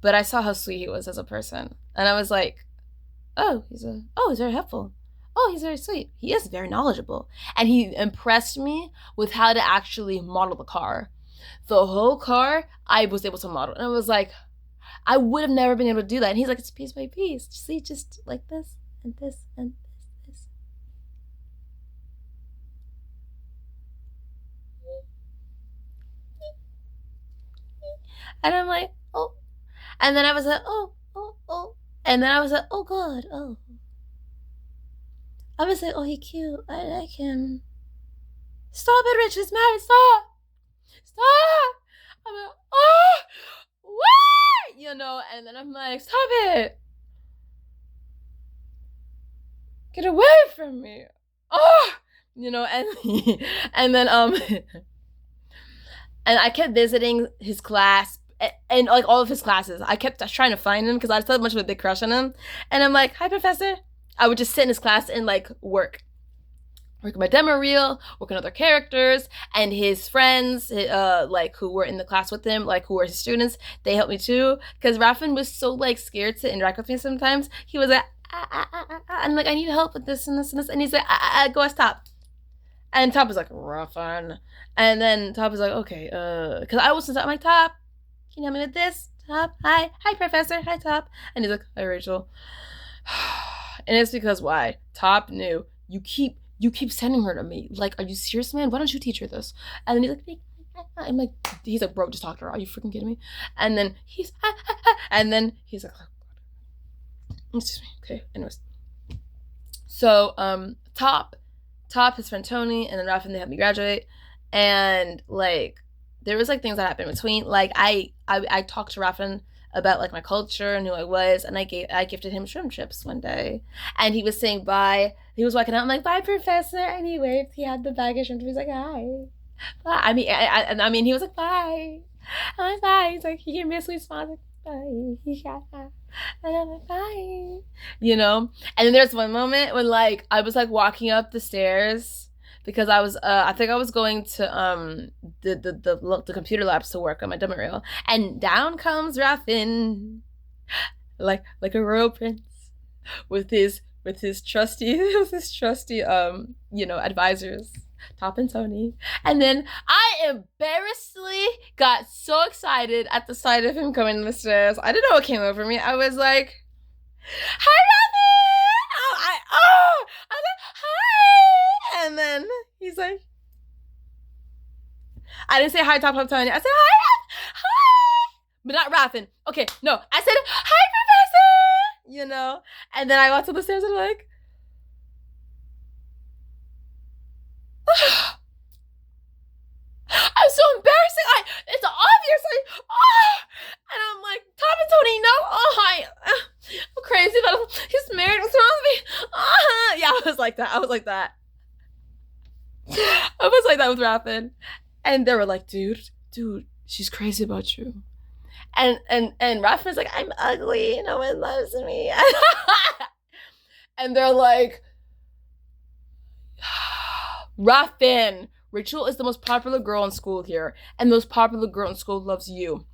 But I saw how sweet he was as a person. And I was like, he's very helpful. Oh, he's very sweet. He is very knowledgeable. And he impressed me with how to actually model the car. The whole car, I was able to model. And I was like, I would have never been able to do that. And he's like, it's piece by piece. See, just like this, and this, and this. And I'm like, oh. And then I was like, oh. And then I was like, oh, God, oh. I was like, oh, he cute. I like him. Stop it, Rich. He's married. Stop. I'm like, oh, what? You know, and then I'm like, stop it. Get away from me. Oh, you know, and then, and I kept visiting his class and like all of his classes. I kept trying to find him because I had much of a big crush on him. And I'm like, hi, Professor. I would just sit in his class and like work my demo reel, work on other characters, and his friends, like who were in the class with him, like who were his students, they helped me too. Because Rafn was so like scared to interact with me sometimes. He was like, I'm like, I need help with this and this and this, and he's like, go ask Top. And Top was like, Rafn. And then Top was like, okay, because I was I'm like, Top, can you help me with this? Top, hi, Professor, hi, Top. And he's like, hi, Rachel. And it's because why? Top knew you keep sending her to me. Like, are you serious, man? Why don't you teach her this? And then he's like, bro, just talk to her. Are you freaking kidding me? And then he's like, oh, excuse me. Okay. Anyways, so Top, his friend Tony, and then Rafn, they helped me graduate, and like there was like things that happened in between. Like I talked to Rafn about like my culture and who I was, and I gifted him shrimp chips one day, and he was saying bye. He was walking out. I'm like, bye, Professor, and he waved. He had the bag of shrimp chips. He's like, hi. Bye. I mean, he was like, bye. I'm like, bye. He's like, he gave me a sweet smile. I was like, bye. And I'm like, bye. You know. And then there's one moment when like I was like walking up the stairs because I was I think I was going to the computer labs to work on my demo reel, and down comes Rafn like a royal prince with his trusty advisors, Top and Tony. And then I embarrassedly got so excited at the sight of him coming down the stairs. I didn't know what came over me. I was like, hi, Rafn! I was like, hi! And then he's like, I didn't say hi, Top Tony. I said, hi! But not Rafn. Okay, no. I said, hi, Professor! You know? And then I got to the stairs and I'm like, I'm so embarrassing. It's obvious. And I'm like, Top and Tony, no. I'm crazy about him. He's married. What's wrong with me? Yeah, I was like that. I was like that with Rafn. And they were like, dude, she's crazy about you. And Rafn's like, I'm ugly. No one loves me. And they're like, Rafn, Rachel is the most popular girl in school here, and the most popular girl in school loves you.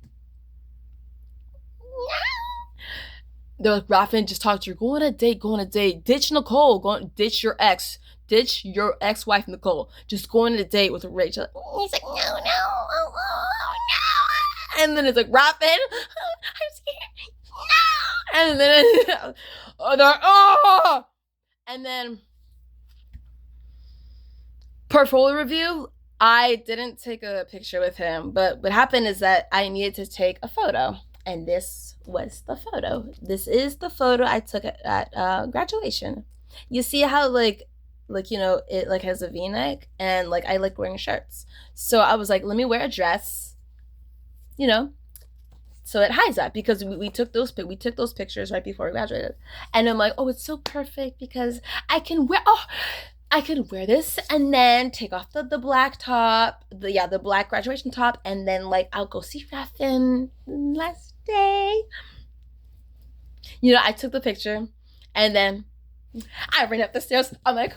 They're like, Rafn, just talk to her. Go on a date. Ditch Nicole. Ditch your ex. Ditch your ex-wife, Nicole. Just go on a date with Rachel. He's like, no. And then it's like, Rafn, I'm scared. No. And then and then portfolio review, I didn't take a picture with him, but what happened is that I needed to take a photo, and this was the photo. This is the photo I took at graduation. You see how like like, it like has a V-neck, and like I like wearing shirts. So I was like, let me wear a dress, you know, so it hides that, because we took those pictures right before we graduated, and I'm like, oh, it's so perfect because I can wear this and then take off the black top, the black graduation top, and then like I'll go see Rafn last day. I took the picture, and then I ran up the stairs. I'm like,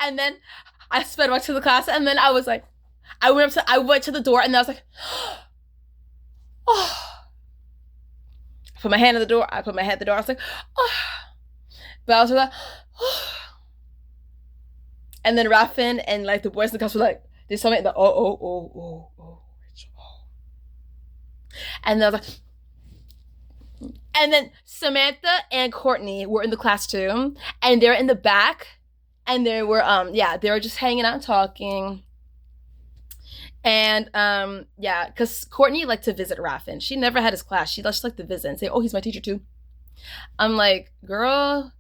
and then I sped back to the class, and then I was like, I went to the door, and I was like, oh. I put my hand at the door. I put my head at the door. I was like, oh. But I was like, oh. And then Rafn and like the boys in the class were like, they saw me, and oh. And then I was like, and then Samantha and Courtney were in the class too, and they're in the back, and they were they were just hanging out and talking. And because Courtney liked to visit Rafn. She never had his class. She just liked to visit and say, oh, he's my teacher too. I'm like, girl,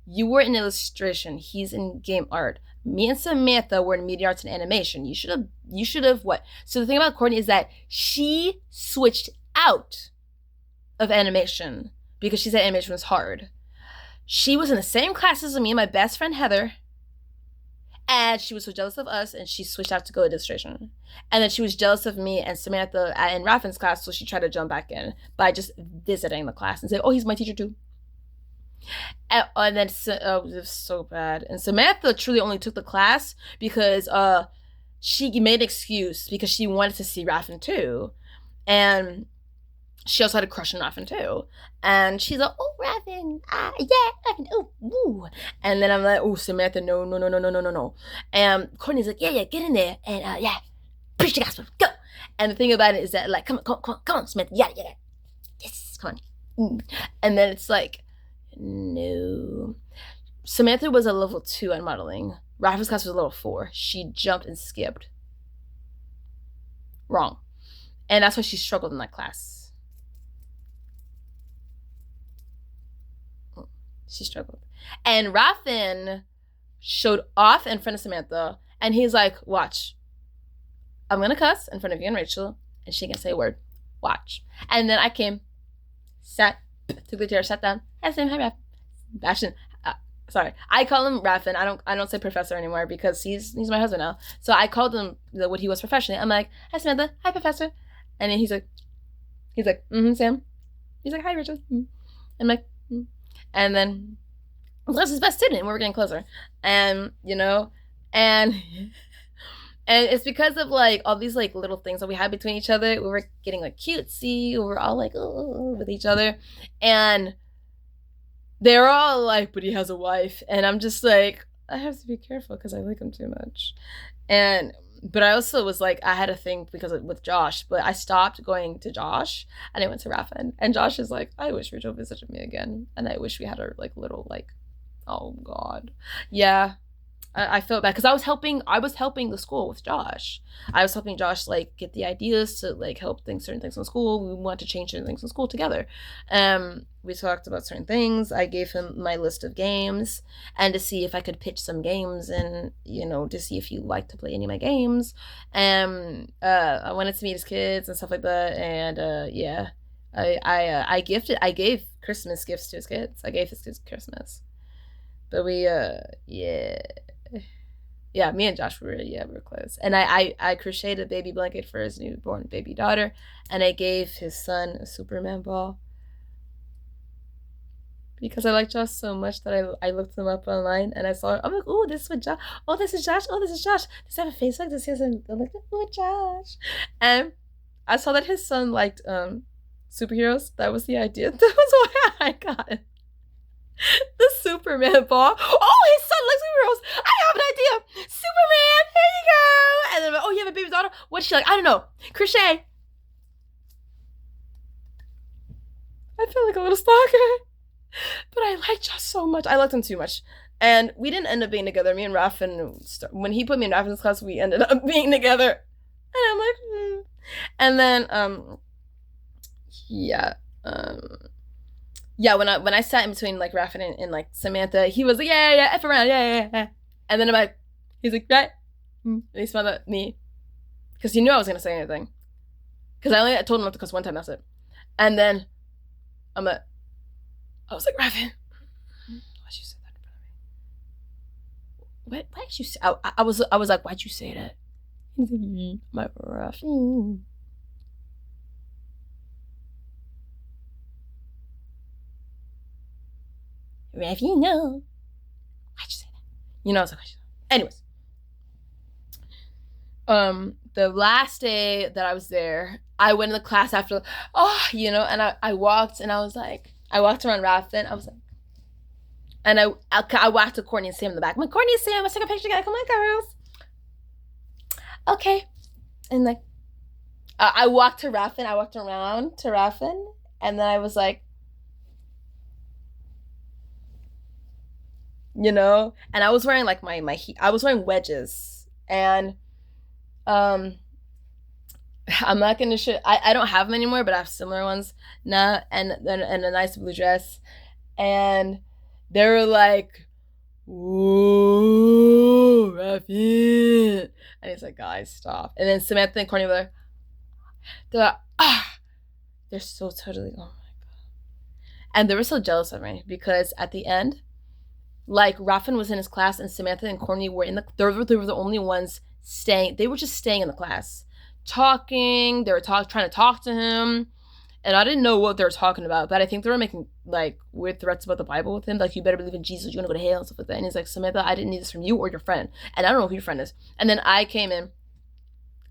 you were in illustration. He's in game art. Me and Samantha were in media arts and animation. You should have what? So the thing about Courtney is that she switched out of animation because she said animation was hard. She was in the same classes as me and my best friend Heather, and she was so jealous of us, and she switched out to go to illustration. And then she was jealous of me and Samantha in Rafn's class, so she tried to jump back in by just visiting the class and say, oh, he's my teacher too. And then it was so bad. And Samantha truly only took the class because she made an excuse because she wanted to see Rafn too. And she also had a crush on Rafn too. And she's like, oh, Rafn, yeah, Rafn, oh, woo. And then I'm like, oh, Samantha, no. And Courtney's like, yeah, get in there. And preach the gospel, go. And the thing about it is that, like, come on, Samantha, yeah, yes, come on. And then it's like, no. Samantha was a level 2 on modeling. Rafn's class was a level 4. She jumped and skipped. Wrong. And that's why she struggled in that class. She struggled. And Rafn showed off in front of Samantha, and he's like, watch. I'm going to cuss in front of you and Rachel, and she can say a word. Watch. And then I came, sat, took the chair, sat down. Hi, Sam. Hi, Rafn. Bastion. Sorry. I call him Rafn. I don't say professor anymore because he's my husband now. So I called him what he was professionally. I'm like, hi, Samantha. Hi, professor. And then he's like, Sam. He's like, hi, Rachel. I'm like, And then I was his best student, and we were getting closer. And, and it's because of like all these like little things that we had between each other. We were getting like cutesy. We were all like, oh, with each other. And they're all like, but he has a wife. And I'm just like, I have to be careful because I like him too much. But I also was like, I had a thing with Josh, but I stopped going to Josh and I went to Rafn. And Josh is like, I wish Rachel visited me again. And I wish we had our like little like, oh God. Yeah. I felt bad because I was helping the school with Josh. I was helping Josh like get the ideas to like help certain things in school. We want to change certain things in school together. We talked about certain things. I gave him my list of games and to see if I could pitch some games and to see if he liked to play any of my games. I wanted to meet his kids and stuff like that. And I gave Christmas gifts to his kids. I gave his kids Christmas. But we yeah, me and Josh were close. And I crocheted a baby blanket for his newborn baby daughter, and I gave his son a Superman ball because I like Josh so much that I looked him up online and I saw. I'm like, oh, this is what Josh. Oh, this is Josh. Oh, this is Josh. Does he have a Facebook? Does he have a? I'm like, oh, Josh. And I saw that his son liked superheroes. That was the idea. That was why I got it. The Superman ball. Oh, his son likes superheroes. I have an idea. Superman, here you go. And then, oh, you have a baby daughter? What's she like? I don't know. Crochet. I feel like a little stalker. But I like Josh so much. I liked him too much. And we didn't end up being together. Me and Rafn, when he put me in Rafn's class, we ended up being together. And I'm like, And then, Yeah, when I sat in between like Rafn and like Samantha, he was like, yeah, F around, yeah. And then I'm like, he's like, right? And he smiled at me because he knew I was gonna say anything. Because I told him not to cuss one time, that's it. And then I'm like, I was like, Rafn, why'd you say that in front of me? Why did you say? I was like, why'd you say that? He's like, my Rafn. Rafn, no. Why'd you say that? You know, I was like, anyways. The last day that I was there, I went in the class after, and I walked and I was like, I walked around Rafn, I was like, and I walked to Courtney and Sam in the back. I'm like, Courtney and Sam, let's take a picture together. Come on, girls. Okay. And like, I walked to Rafn, I walked around to Rafn, and then I was like, and I was wearing like I was wearing wedges, and I'm not gonna show. I don't have them anymore, but I have similar ones now, and a nice blue dress, and they were like, "Ooh, Rafn," and he's like, "Guys, stop." And then Samantha and Courtney were like, they're so totally, oh my god, and they were so jealous of me because at the end, like Rafn was in his class and Samantha and Courtney were they were the only ones staying. They were just staying in the class, talking. They were trying to talk to him, and I didn't know what they were talking about. But I think they were making like weird threats about the Bible with him, like you better believe in Jesus, you're gonna go to hell and stuff like that. And he's like, Samantha, I didn't need this from you or your friend, and I don't know who your friend is. And then I came in,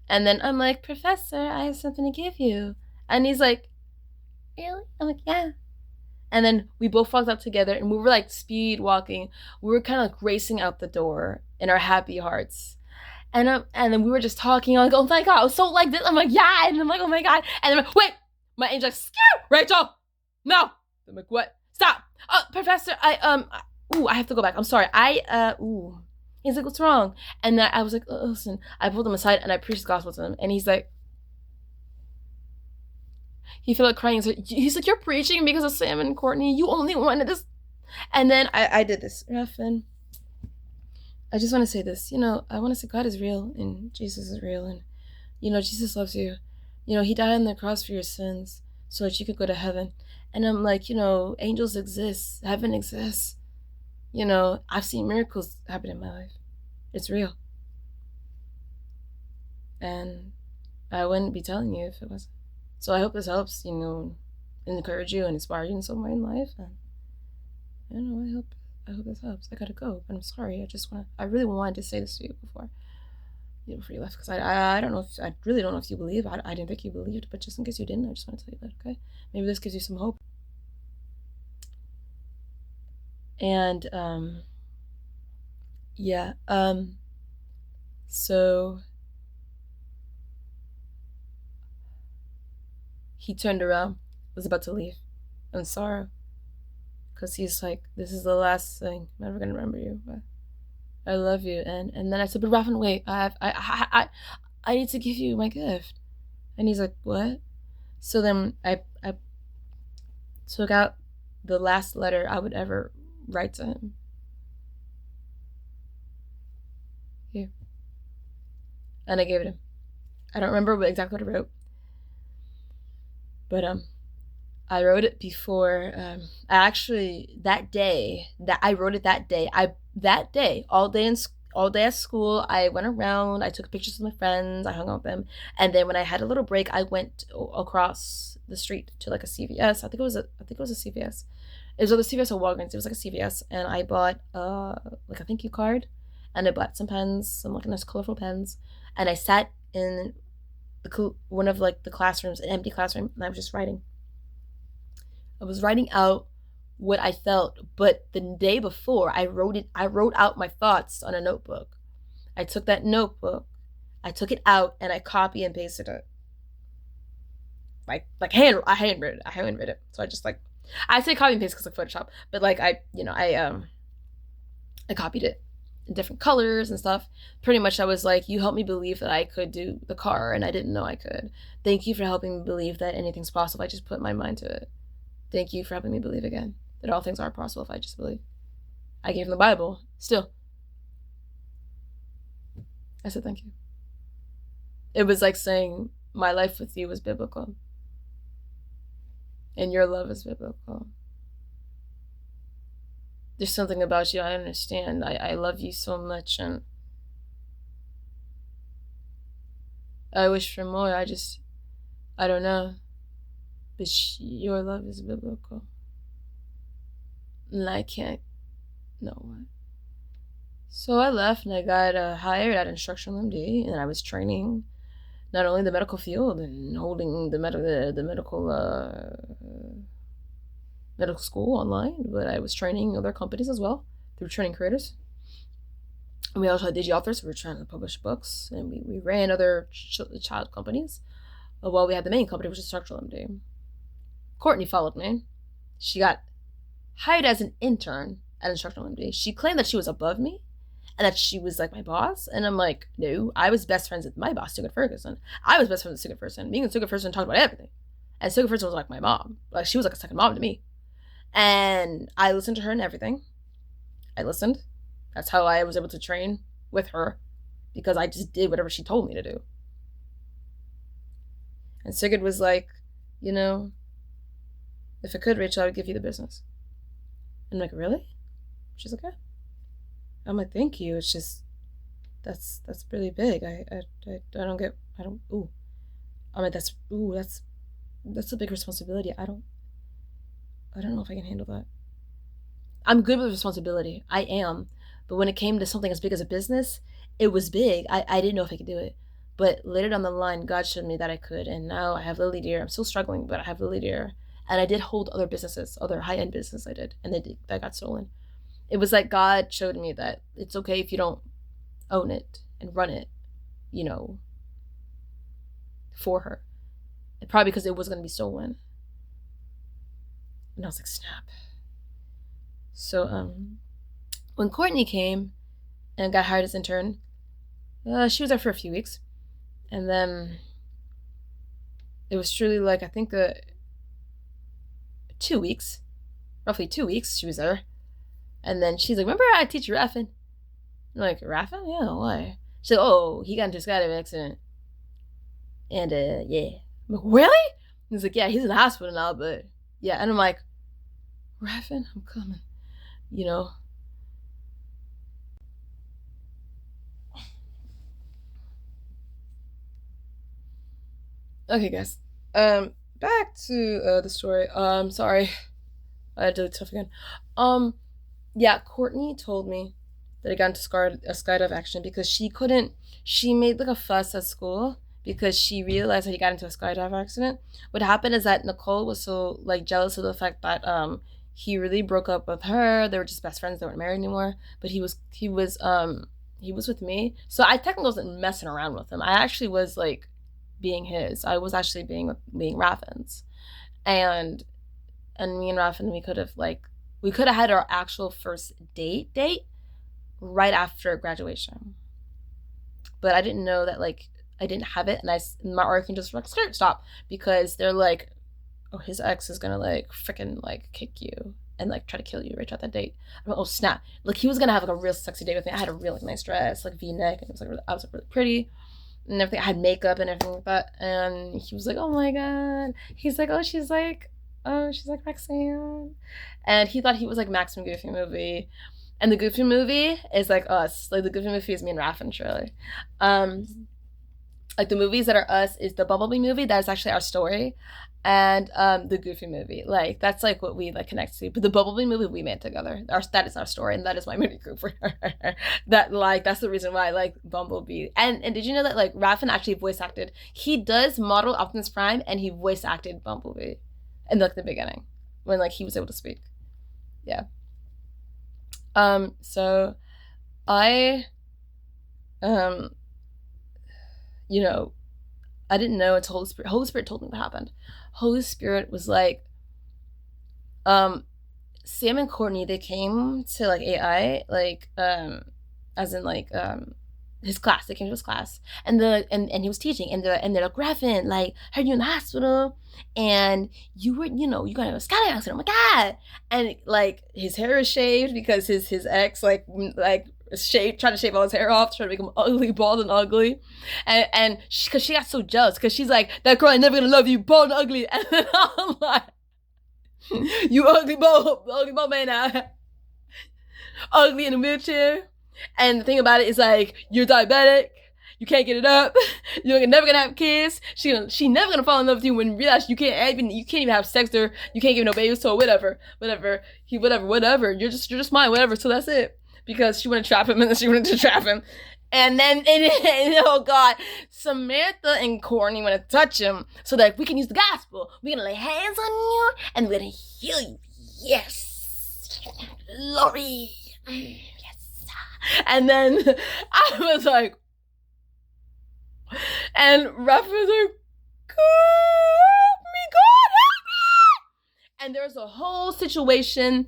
and then I'm like, Professor, I have something to give you, and he's like, really? I'm like, yeah. And then we both walked out together and we were like speed walking. We were kind of like racing out the door in our happy hearts. And then we were just talking. I'm like, oh my god, I was so like this. I'm like, yeah. And I'm like, oh my god. And then I'm like, wait, my angel's like, Rachel, no. I'm like, what? Stop. Professor, I have to go back. I'm sorry. He's like, what's wrong? And then I was like, listen. I pulled him aside and I preached the gospel to him. And he's like, he felt like crying. He's like, you're preaching because of Sam and Courtney. You only wanted this. And then I did this. Rafn, I just want to say this. I want to say God is real and Jesus is real. And, Jesus loves you. He died on the cross for your sins so that you could go to heaven. And I'm like, angels exist. Heaven exists. I've seen miracles happen in my life. It's real. And I wouldn't be telling you if it wasn't. So I hope this helps, encourage you and inspire you in some way in life. And I hope this helps. I gotta go, but I'm sorry. I really wanted to say this to you before you left, because I don't know I really don't know if you believe. I didn't think you believed, but just in case you didn't, I just want to tell you that, okay? Maybe this gives you some hope. And yeah, so he turned around, was about to leave in sorrow, because he's like, this is the last thing. I'm never gonna remember you, but I love you. And then I said, but Rafn, wait, I need to give you my gift. And he's like, what? So then I took out the last letter I would ever write to him. Here. And I gave it him. I don't remember exactly what I wrote. But I wrote it before. That day all day at school, I went around. I took pictures with my friends. I hung out with them, and then when I had a little break, I went across the street to like a CVS. I think it was a CVS. It was either CVS or Walgreens. It was like a CVS, and I bought like a thank you card, and I bought some pens, some like nice colorful pens, and I sat in one of like the classrooms, an empty classroom, and I was just writing. I was writing out what I felt, but the day before I wrote out my thoughts on a notebook. I took that notebook, I took it out, and I copy and pasted it. I handwritten it. So I just like, I say copy and paste because of Photoshop, but like I copied it in different colors and stuff. Pretty much I was like, you helped me believe that I could do the car and I didn't know I could. Thank you for helping me believe that anything's possible. I just put my mind to it. Thank you for helping me believe again that all things are possible if I just believe. I gave him the Bible. Still, I said thank you. It was like saying my life with you was biblical. And your love is biblical. There's something about you I understand. I love you so much, and I wish for more. I don't know. But your love is biblical. And I can't know what. So I left and I got hired at Instructional MD, and I was training not only the medical field and holding the medical school online, but I was training other companies as well through training creators. And we also had digi authors, so we were trying to publish books, and we ran other child companies while we had the main company, which is Instructional MD. Courtney followed me. She got hired as an intern at Instructional MD. She claimed that she was above me and that she was like my boss. And I'm like, no, I was best friends with my boss, Sigurd Ferguson. I was best friends with Sigurd Ferguson. Me and Sigurd Ferguson talked about everything. And Sigurd Ferguson was like my mom. Like, she was like a second mom to me. And I listened to her and everything. I listened. That's how I was able to train with her, because I just did whatever she told me to do. And Sigurd was like, you know, if I could, Rachel, I would give you the business. I'm like, really? She's like, yeah. I'm like, thank you. It's just, that's really big. I don't get, I'm like, that's a big responsibility. I don't know if I can handle that. I'm good with responsibility. I am. But when it came to something as big as a business, it was big. I didn't know if I could do it. But later down the line, God showed me that I could. And now I have Lily Deer. I'm still struggling, but I have Lily Deer. And I did hold other businesses, other high-end business I did. And that got stolen. It was like God showed me that it's okay if you don't own it and run it, you know, for her. And probably because it was going to be stolen. And I was like, snap. So when Courtney came and got hired as intern, she was there for a few weeks. And then it was truly like, I think 2 weeks, roughly 2 weeks she was there. And then she's like, remember I teach Rafn? I'm like, Rafn? Yeah, why? She's like, oh, he got into a skydiving accident. And yeah. I'm like, really? He's like, yeah, he's in the hospital now, but yeah. And I'm like, Rafn, I'm coming. You know? Okay, guys. Back to the story. Sorry. I had to do it tough again. Yeah, Courtney told me that I got into a skydive accident because she made like a fuss at school because she realized that he got into a skydive accident. What happened is that Nicole was so like jealous of the fact that he really broke up with her. They were just best friends. They weren't married anymore. But he was with me. So I technically wasn't messing around with him. I actually was like being his. I was actually being Rafn's. And me and Rafn, we could have had our actual first date right after graduation. But I didn't know that, like, I didn't have it, and my arc can just like stop, because they're like, oh, his ex is gonna like freaking like kick you and like try to kill you right at that date. I'm like, oh snap! Like, he was gonna have like a real sexy date with me. I had a really nice dress, like V-neck, and it was like I was really pretty and everything. I had makeup and everything like that, and he was like, oh my god. He's like, oh, she's like Roxanne, and he thought he was like Max from Goofy Movie. And the Goofy Movie is like us. Like, the Goofy Movie is me and Rafn, truly. Like, the movies that are us is the Bumblebee movie. That is actually our story. And the Goofy Movie. Like, that's like what we like connect to. But the Bumblebee movie we made together. That is our story, and that is my movie group for her. That's the reason why I like Bumblebee. And did you know that like Rafn actually voice acted? He does model Optimus Prime, and he voice acted Bumblebee in like the beginning when like he was able to speak. Yeah. So I, you know, I didn't know until Holy Spirit told me what happened. Holy Spirit was like, Sam and Courtney, they came to like AI, like, as in like, his class. They came to his class, and he was teaching, and they're like, Rafn, like, heard you in the hospital, and you were, you got in a skydiving accident. Oh my god! And like his hair is shaved because his ex like tried to shave all his hair off, trying to make him ugly, bald and ugly, and because she got so jealous because she's like, that girl ain't never gonna love you, bald and ugly, and then I'm like, you ugly bald man now, ugly in a wheelchair. And the thing about it is, like, you're diabetic, you can't get it up, you're never gonna have kids, she never gonna fall in love with you when you realize you can't even have sex with her, you can't give no babies, so whatever, you're just mine, whatever, so that's it. Because she wanted to trap him, and then she wanted to trap him. And then, oh god, Samantha and Courtney want to touch him so that we can use the gospel. We're gonna lay hands on you, and we're gonna heal you. Yes, Lori. And then I was like, and Rafn was like, help me, God, help me! And there was a whole situation.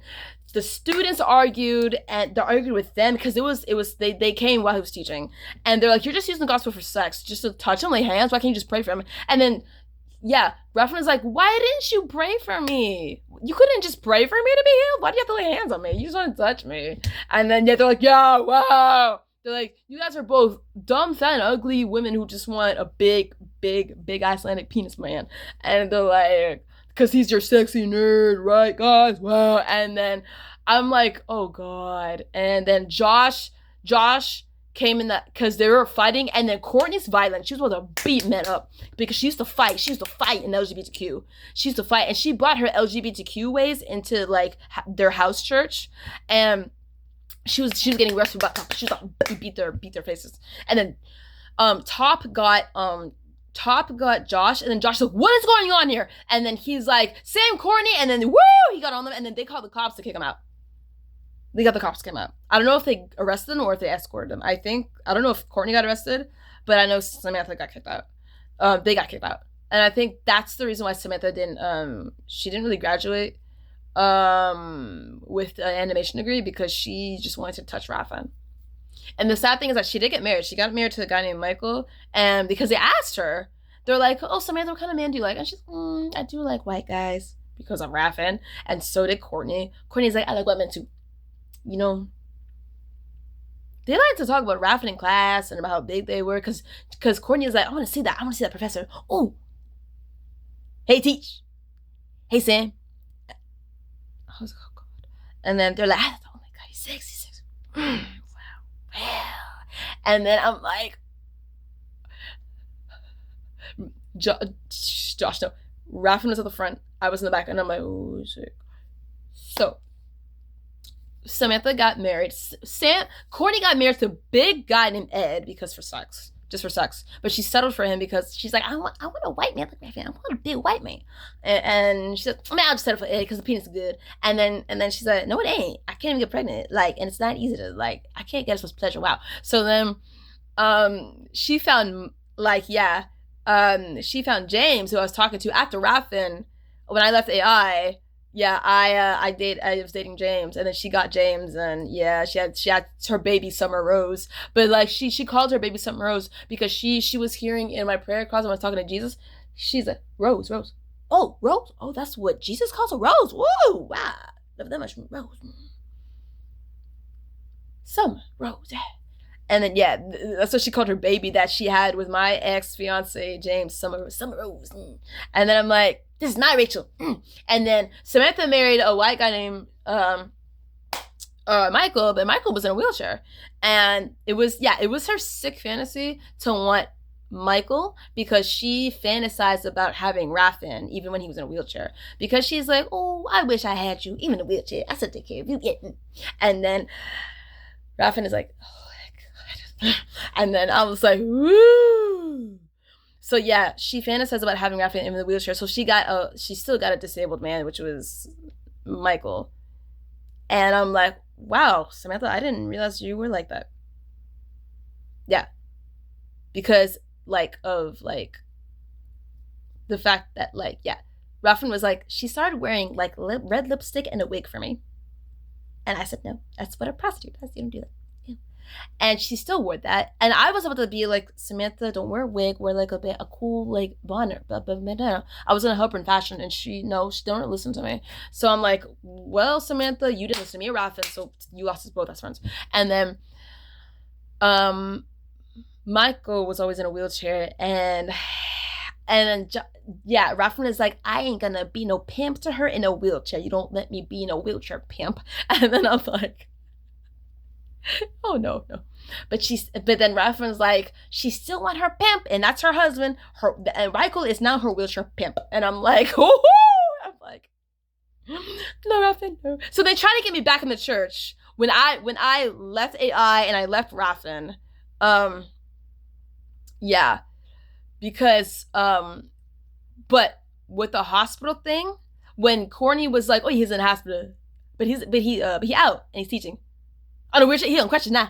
The students argued, and they argued with them because they came while he was teaching, and they're like, you're just using the gospel for sex, just to touch him, lay hands. Why can't you just pray for him? And then, yeah, Rafn was like, why didn't you pray for me? You couldn't just pray for me to be healed? Why do you have to lay hands on me? You just want to touch me. And then, yeah, they're like, yeah, wow. They're like, you guys are both dumb, fat, and ugly women who just want a big Icelandic penis man. And they're like, because he's your sexy nerd, right, guys? Wow. And then I'm like, oh, God. And then Josh came in that because they were fighting, and then Courtney's violent. She was able to beat men up because she used to fight. She used to fight in LGBTQ. She used to fight, and she brought her LGBTQ ways into like their house church, and she was getting arrested about she was like beat their faces, and then Top got Josh, and then Josh was like, what is going on here? And then he's like, Sam, Courtney, and then woo, he got on them, and then they called the cops to kick him out. They got the cops to come out. I don't know if they arrested them or if they escorted them. I don't know if Courtney got arrested, but I know Samantha got kicked out. They got kicked out. And I think that's the reason why Samantha she didn't really graduate with an animation degree, because she just wanted to touch Rafn. And the sad thing is that she did get married. She got married to a guy named Michael, and because they asked her, they're like, oh, Samantha, what kind of man do you like? And she's I do like white guys, because of Rafn, and so did Courtney. Courtney's like, I like white men too. You know, they like to talk about Rafn in class and about how big they were, because Courtney is like, I want to see that professor. Oh, hey, teach. Hey, Sam. I was like, oh, God. And then they're like, oh, my God, he's sexy. Wow. And then I'm like, Josh, no. Rafn was at the front. I was in the back, and I'm like, oh, shit. So, Samantha got married. Courtney got married to a big guy named Ed just for sex. But she settled for him because she's like, I want a white man like Rafn. I want a big white man. And she said, I'll just settle for Ed because the penis is good. And then she said, no, it ain't. I can't even get pregnant. Like, and it's not easy to I can't get as much pleasure. Wow. So then, she found she found James, who I was talking to after Rafn. When I left AI. Yeah, I was dating James, and then she got James, and yeah, she had her baby Summer Rose, but like she called her baby Summer Rose because she was hearing in my prayer closet when I was talking to Jesus, she's like, Rose, oh, Rose, oh, that's what Jesus calls a Rose, woo, wow, love that much, Rose, Summer Rose, and then yeah, that's what she called her baby that she had with my ex-fiance James, Summer Rose, and then I'm like, this is not Rachel. And then Samantha married a white guy named Michael, but Michael was in a wheelchair. And it was her sick fantasy to want Michael, because she fantasized about having Rafn even when he was in a wheelchair. Because she's like, oh, I wish I had you, even in a wheelchair. I still take care of you. Yeah. And then Rafn is like, oh my God. And then I was like, woo. So yeah, she fantasized about having Rafn in the wheelchair. So she still got a disabled man, which was Michael. And I'm like, wow, Samantha, I didn't realize you were like that. Yeah. Because of the fact that Rafn was like, she started wearing red lipstick and a wig for me. And I said, no, that's what a prostitute does. You don't do that. Yeah. and she still wore that. And I was about to be like, Samantha, don't wear a wig, wear like a cool like bonnet. But no. I was gonna help her in fashion, and she don't listen to me. So I'm like, well, Samantha, you didn't listen to me or Rafn, so you lost us both as friends. And then Michael was always in a wheelchair, and then Rafn is like, I ain't gonna be no pimp to her in a wheelchair. You don't let me be no wheelchair pimp. And then I'm like, oh no. But then Rafn's like, she still want her pimp, and that's her husband. And Michael is now her wheelchair pimp. And I'm like, oh, I'm like, no, Rafn, no. So they try to get me back in the church when I left AI and I left Rafn. Because but with the hospital thing, when Courtney was like, oh, he's in the hospital, but he out and he's teaching. Oh no, he don't question now.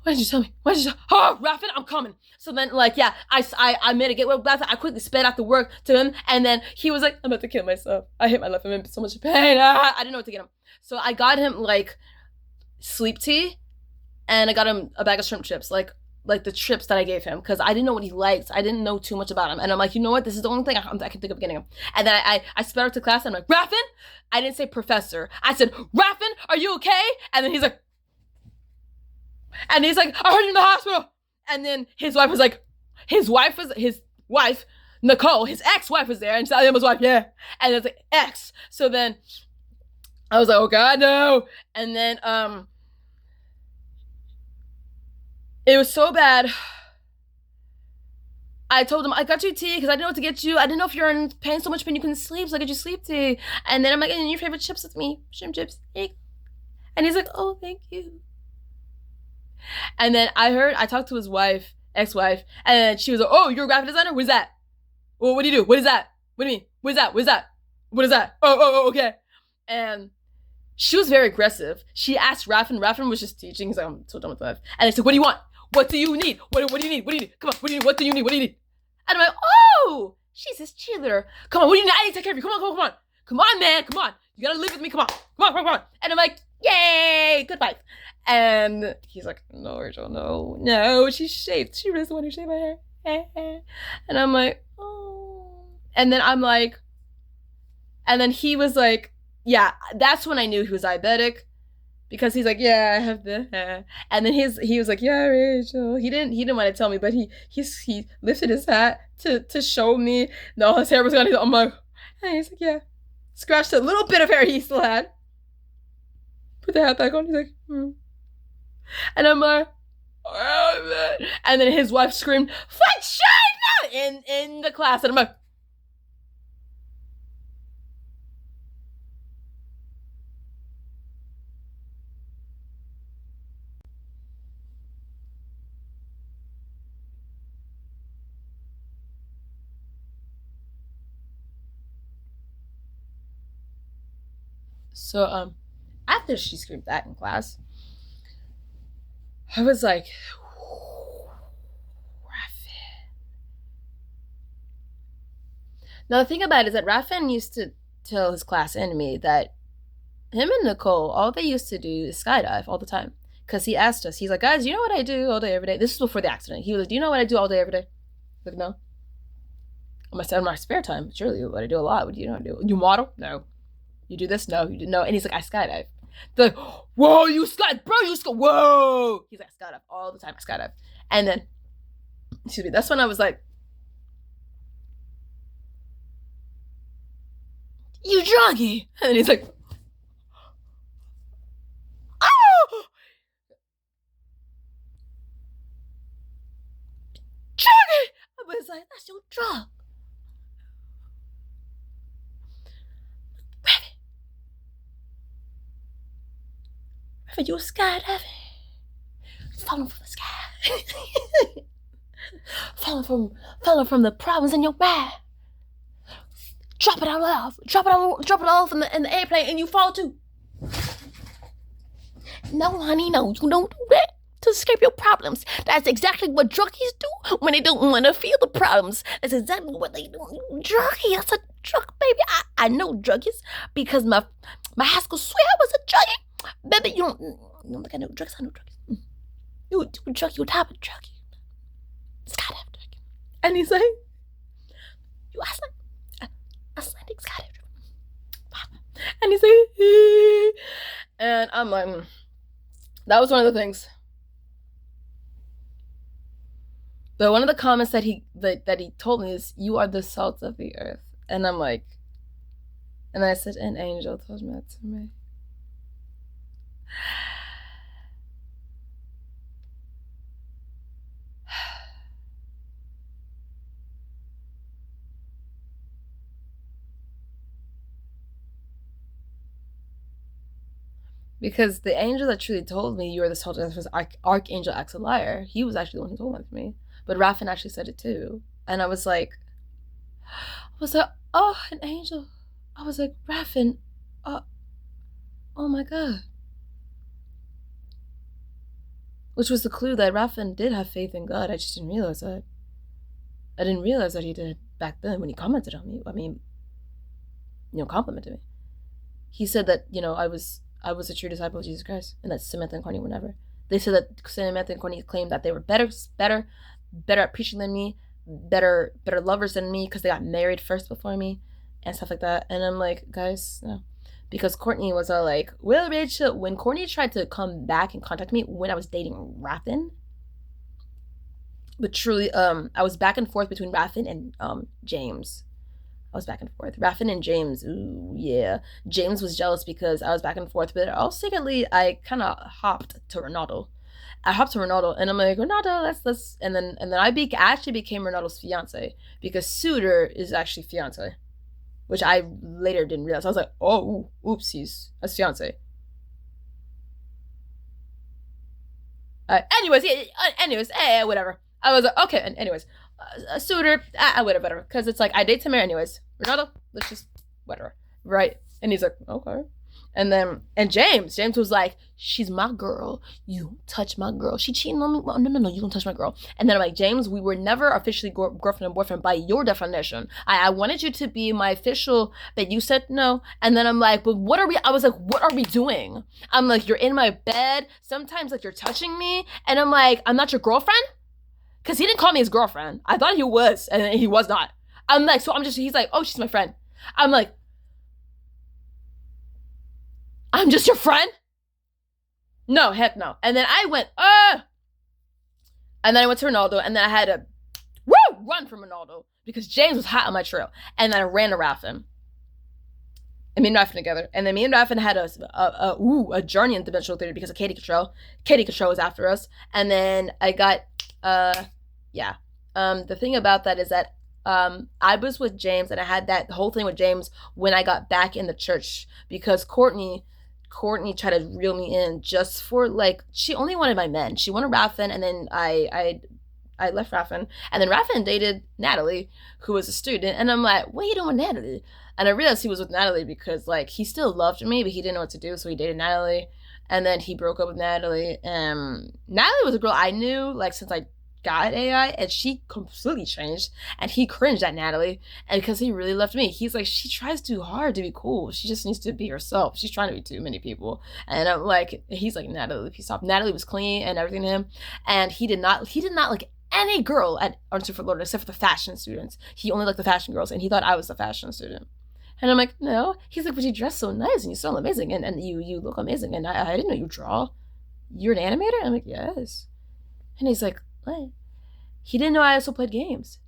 Why did you tell me? Oh, Rafn, I'm coming. So then, like, I made a get well. I quickly sped out the work to him, and then he was like, I'm about to kill myself. I hate my life. I'm in so much pain. I didn't know what to get him. So I got him like sleep tea, and I got him a bag of shrimp chips, like the chips that I gave him, because I didn't know what he liked. I didn't know too much about him. And I'm like, you know what? This is the only thing I can think of getting him. And then I sped out to class, and I'm like, Rafn? I didn't say professor. I said, Rafn, are you okay? And then he's like, I heard you in the hospital. And then his wife, Nicole, his ex-wife was there, and Sally was like, yeah. And it's like, ex. So then I was like, oh God, no. And then, it was so bad. I told him, I got you tea because I didn't know what to get you. I didn't know if you're in pain, so much pain you couldn't sleep, so I got you sleep tea. And then I'm like, and your favorite chips with me, shrimp chips. And he's like, oh, thank you. And then I talked to his wife, ex-wife, and she was like, oh, you're a graphic designer? What is that? Well, what do you do? What is that? What do you mean? What is that? What is that? What is that? Oh, okay. And she was very aggressive. She asked Rafn. Rafn was just teaching. He's like, I'm so done with life. And I said, what do you want? What do you need? What do you need? What do you need? Come on, what do you need? What do you need? What do you need? And I'm like, oh, she's his cheerleader. Come on, what do you need? I need to take care of you. Come on. Come on, man. Come on. You gotta live with me. Come on. And I'm like, yay, good vibes. And he's like, no, Rachel, no. She shaved. She really wanted to shave my hair. And I'm like, oh. And then I'm like, and then he was like, yeah, that's when I knew he was diabetic. Because he's like, yeah, I have the hair. And then he was like, yeah, Rachel. He didn't want to tell me, but he lifted his hat to show me. No, his hair was gone. I'm like, and he's like, yeah. Scratched a little bit of hair he still had. Put the hat back on. He's like, And I'm like, oh, man. And then his wife screamed, China! in the class. And I'm like, so after she screamed that in class, I was like, Rafn. Now the thing about it is that Rafn used to tell his class enemy that him and Nicole, all they used to do is skydive all the time. Because he asked us, he's like, guys, you know what I do all day, every day? This is before the accident. He was like, do you know what I do all day, every day? I was like, no. On my spare time, surely what I do a lot. What do you know? You model? No. You do this? No. You do no. And he's like, I skydive. They're like, whoa, you skydive, bro, whoa. He's like, I skydive all the time. I skydive. And then, excuse me, that's when I was like, you druggy. And then he's like, oh, druggy. I was like, that's your drug. You were skydiving, falling from the sky, falling from the problems in your mind. Drop it off in the airplane, and you fall too. No, honey, no, you don't do that to escape your problems. That's exactly what druggies do when they don't want to feel the problems. That's exactly what they do. Druggie, that's a drug, baby. I know druggies because my high school sweetheart was a druggie. Baby, like I know drugs, I know drugs. You drug, you type of drug. Skydive drug. And he's like, you Icelandic skydive drug. And he's like, and I'm like, that was one of the things. But one of the comments that he told me is, "You are the salt of the earth," and I'm like, and I said, "An angel told me that to me." Because the angel that truly told me you are the salt of the earth was Archangel Axelier. He was actually the one who told that to me. But Rafn actually said it too. And I was like, oh, an angel. I was like, Rafn, oh my God. Which was the clue that Rafn did have faith in God. I just didn't realize that. I didn't realize that he did back then when he commented on me. I mean, complimented me. He said that, I was a true disciple of Jesus Christ, and that Samantha and Courtney were never. They said that Samantha and Courtney claimed that they were better at preaching than me, better lovers than me because they got married first before me, and stuff like that. And I'm like, guys, no. Because Courtney was all like, well, Rachel, when Courtney tried to come back and contact me when I was dating Rafn, but truly, I was back and forth between Rafn and James. I was back and forth. Rafn and James, ooh, yeah. James was jealous because I was back and forth, but also secondly, I kind of hopped to Ronaldo. And I'm like, Ronaldo, let's, and then I actually became Ronaldo's fiance because Suitor is actually fiance, which I later didn't realize. I was like, oh, oopsies, that's fiance. Anyways, whatever. I was like, okay, and anyways. Suitor, whatever, because it's like I date Tamara anyways. Ronaldo, let's just whatever, right? And he's like, okay. And James was like, she's my girl. You don't touch my girl. She cheating on me. Well, no, you don't touch my girl. And then I'm like, James, we were never officially girlfriend and boyfriend by your definition. I wanted you to be my official, but you said no. And then I'm like, but what are we? I was like, what are we doing? I'm like, you're in my bed. Sometimes like you're touching me, and I'm like, I'm not your girlfriend. Because he didn't call me his girlfriend. I thought he was, and he was not. I'm like, he's like, oh, she's my friend. I'm like, I'm just your friend? No, heck no. And then I went, and then I went to Ronaldo, and then I had to, run from Ronaldo, because James was hot on my trail. And then I ran to Rafn. And me and Rafn together. And then me and Rafn had a journey in dimensional theater because of Katie Control. Katie Control was after us. And then I got, the thing about that is that I was with James, and I had that whole thing with James when I got back in the church, because Courtney tried to reel me in just for, like, she only wanted my men. She wanted Rafn, and then I left Rafn, and then Rafn dated Natalie, who was a student, and I'm like, what are you doing with Natalie? And I realized he was with Natalie because, like, he still loved me, but he didn't know what to do, so he dated Natalie, and then he broke up with Natalie. Natalie was a girl I knew, like, since I got AI, and she completely changed, and he cringed at Natalie, and because he really loved me. He's like, she tries too hard to be cool. She just needs to be herself. She's trying to be too many people. And I'm like, he's like, Natalie, please stop. Natalie was clean and everything to him, and he did not like any girl at Arts for Lord except for the fashion students. He only liked the fashion girls, and he thought I was the fashion student. And I'm like, no. He's like, but you dress so nice, and you smell amazing, and you look amazing, and I didn't know you draw. You're an animator? I'm like, yes. And he's like, what? He didn't know I also played games.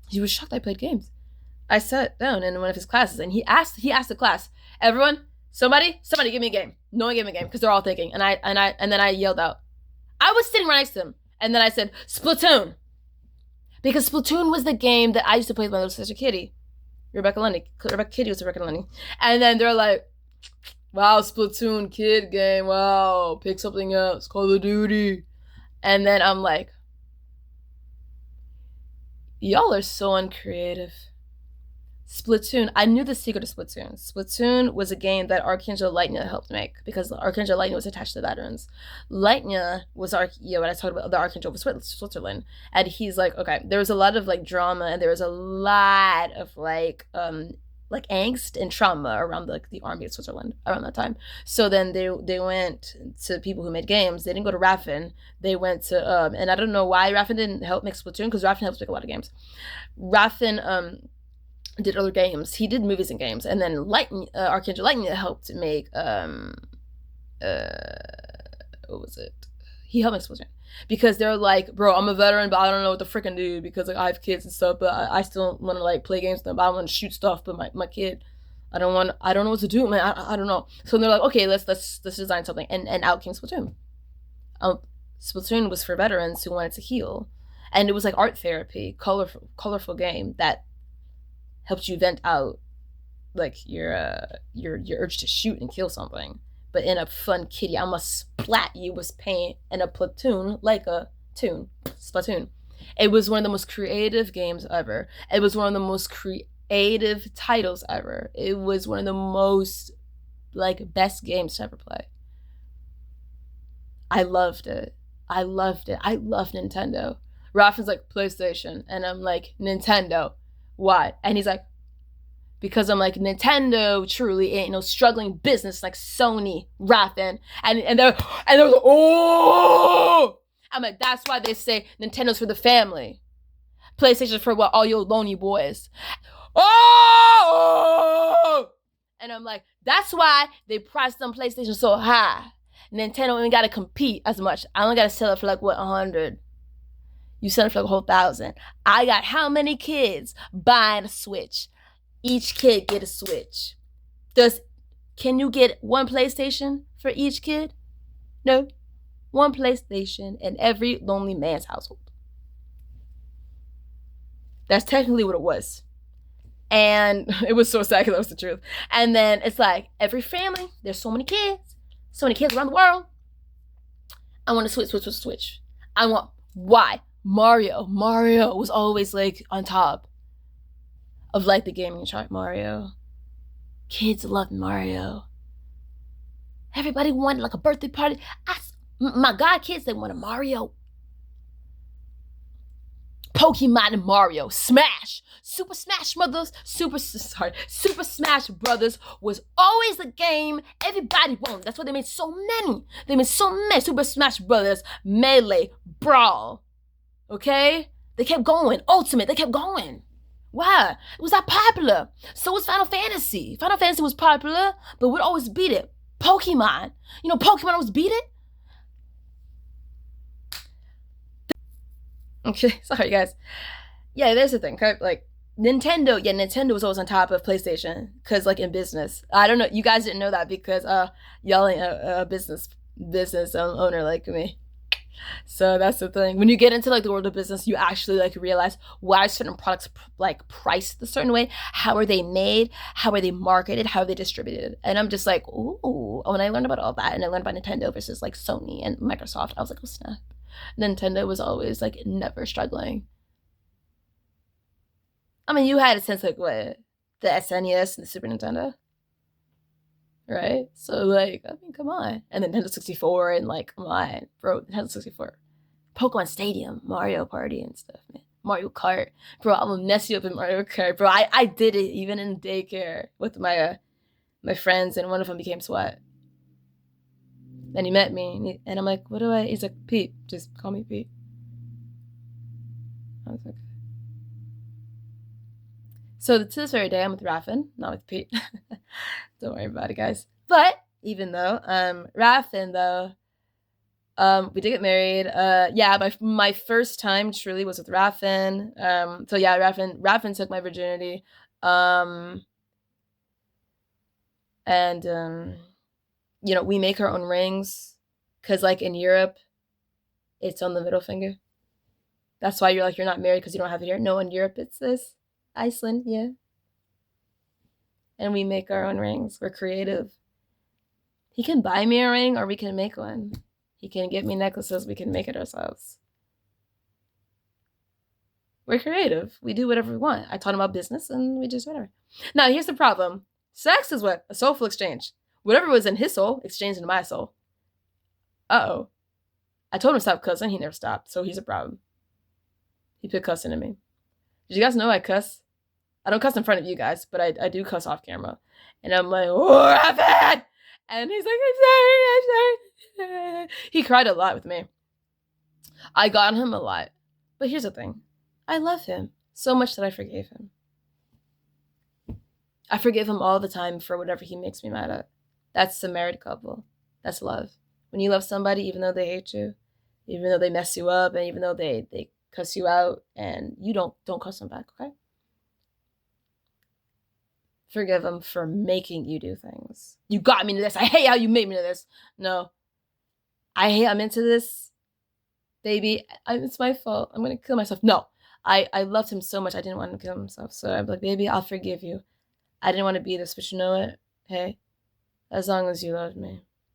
He was shocked I played games. I sat down in one of his classes, and he asked the class, everyone, somebody give me a game. No one gave me a game because they're all thinking. And then I yelled out. I was sitting right next to him, and then I said, Splatoon. Because Splatoon was the game that I used to play with my little sister Kitty. Kitty was Rebecca Lundy. And then they're like, wow, Splatoon kid game. Wow, pick something else. Call of Duty. And then I'm like, y'all are so uncreative. Splatoon. I knew the secret of Splatoon. Splatoon was a game that Archangel Lightning helped make because Archangel Lightning was attached to the veterans. Lightning was when I talked about the Archangel of Switzerland, and he's like, okay, there was a lot of like drama, and there was a lot of like like angst and trauma around the army of Switzerland around that time. So then they went to people who made games. They didn't go to Rafn. They went to and I don't know why Rafn didn't help make Splatoon, because Rafn helps make a lot of games. Rafn did other games. He did movies and games, and then Lightning, Archangel Lightning helped make what was it? He helped make Splatoon. Because they're like, bro, I'm a veteran, but I don't know what to freaking do because like I have kids and stuff, but I still want to like play games with them. But I want to shoot stuff, but my kid, I don't know what to do, man. I don't know. So they're like, okay, let's design something, and out came Splatoon. Splatoon was for veterans who wanted to heal, and it was like art therapy, colorful game that helped you vent out like your urge to shoot and kill something, but in a fun kitty. I'm gonna splat you with paint and a platoon like a tune. Splatoon. It was one of the most creative games ever. It was one of the most creative titles ever. It was one of the most like best games to ever play. I loved it. I loved Nintendo. Rafn's like PlayStation, and I'm like Nintendo. Why? And he's like, because I'm like, Nintendo truly ain't no struggling business like Sony, Rafn, and they're like, oh, I'm like, that's why they say Nintendo's for the family, PlayStation's for what, all your lonely boys. Oh, and I'm like, that's why they priced them PlayStation so high. Nintendo ain't gotta compete as much. I only gotta sell it for like what, 100. You sell it for like a whole 1,000. I got how many kids buying a Switch? Each kid get a Switch. Can you get one PlayStation for each kid? No. One PlayStation in every lonely man's household. That's technically what it was. And it was so sad because that was the truth. And then it's like, every family, there's so many kids around the world. I want to switch. I want, why? Mario was always like on top of like the gaming chart. Mario. Kids loved Mario. Everybody wanted like a birthday party. My god kids, they wanted Mario. Pokemon and Mario. Smash. Super Smash Brothers was always the game everybody wanted. That's why they made so many. Super Smash Brothers, Melee, Brawl. Okay? They kept going. Ultimate, they kept going. Why? It was that popular. So was Final Fantasy. Final Fantasy was popular, but would always beat it. Pokemon. You know, Pokemon always beat it. Okay, sorry guys. Yeah, there's the thing. Like, Nintendo was always on top of PlayStation. Because, like, in business. I don't know, you guys didn't know that because y'all ain't a business owner like me. So that's the thing. When you get into like the world of business, you actually like realize why certain products like priced a certain way. How are they made? How are they marketed? How are they distributed? And I'm just like, ooh. When I learned about all that, and I learned about Nintendo versus like Sony and Microsoft, I was like, oh snap. Nintendo was always like never struggling. I mean, you had a sense like what, the SNES and the Super Nintendo, right? So like, I mean, come on. And then Nintendo 64 and like, come on, bro, Nintendo 64, Pokemon Stadium, Mario Party and stuff, man. Mario Kart, bro, I will mess you up in Mario Kart, bro. I did it even in daycare with my my friends, and one of them became SWAT. Then he met me, and I'm like, what do I? He's like, Pete, just call me Pete. I was like, so to this very day, I'm with Rafn, not with Pete. Don't worry about it, guys. But even though, Rafn though, we did get married. Yeah, my first time truly was with Rafn. So yeah, Rafn took my virginity. And you know, we make our own rings, cause like in Europe, it's on the middle finger. That's why you're like, you're not married because you don't have it here. No, in Europe it's this. Iceland, yeah. And we make our own rings. We're creative. He can buy me a ring or we can make one. He can get me necklaces. We can make it ourselves. We're creative. We do whatever we want. I taught him about business and we just whatever. Now, here's the problem. Sex is what? A soulful exchange. Whatever was in his soul exchanged into my soul. Uh-oh. I told him to stop cussing. He never stopped. So he's a problem. He put cussing in me. Did you guys know I cuss? I don't cuss in front of you guys, but I do cuss off camera. And I'm like, oh, Rafn! And he's like, I'm sorry. He cried a lot with me. I got on him a lot. But here's the thing. I love him so much that I forgave him. I forgive him all the time for whatever he makes me mad at. That's the married couple. That's love. When you love somebody, even though they hate you, even though they mess you up, and even though they cuss you out, and you don't cuss them back, okay? Forgive them for making you do things. You got me to this. I hate how you made me to this. No. I'm into this. Baby, it's my fault. I'm going to kill myself. No. I loved him so much. I didn't want him to kill himself. So I'm like, baby, I'll forgive you. I didn't want to be this, but you know what? Hey, as long as you loved me.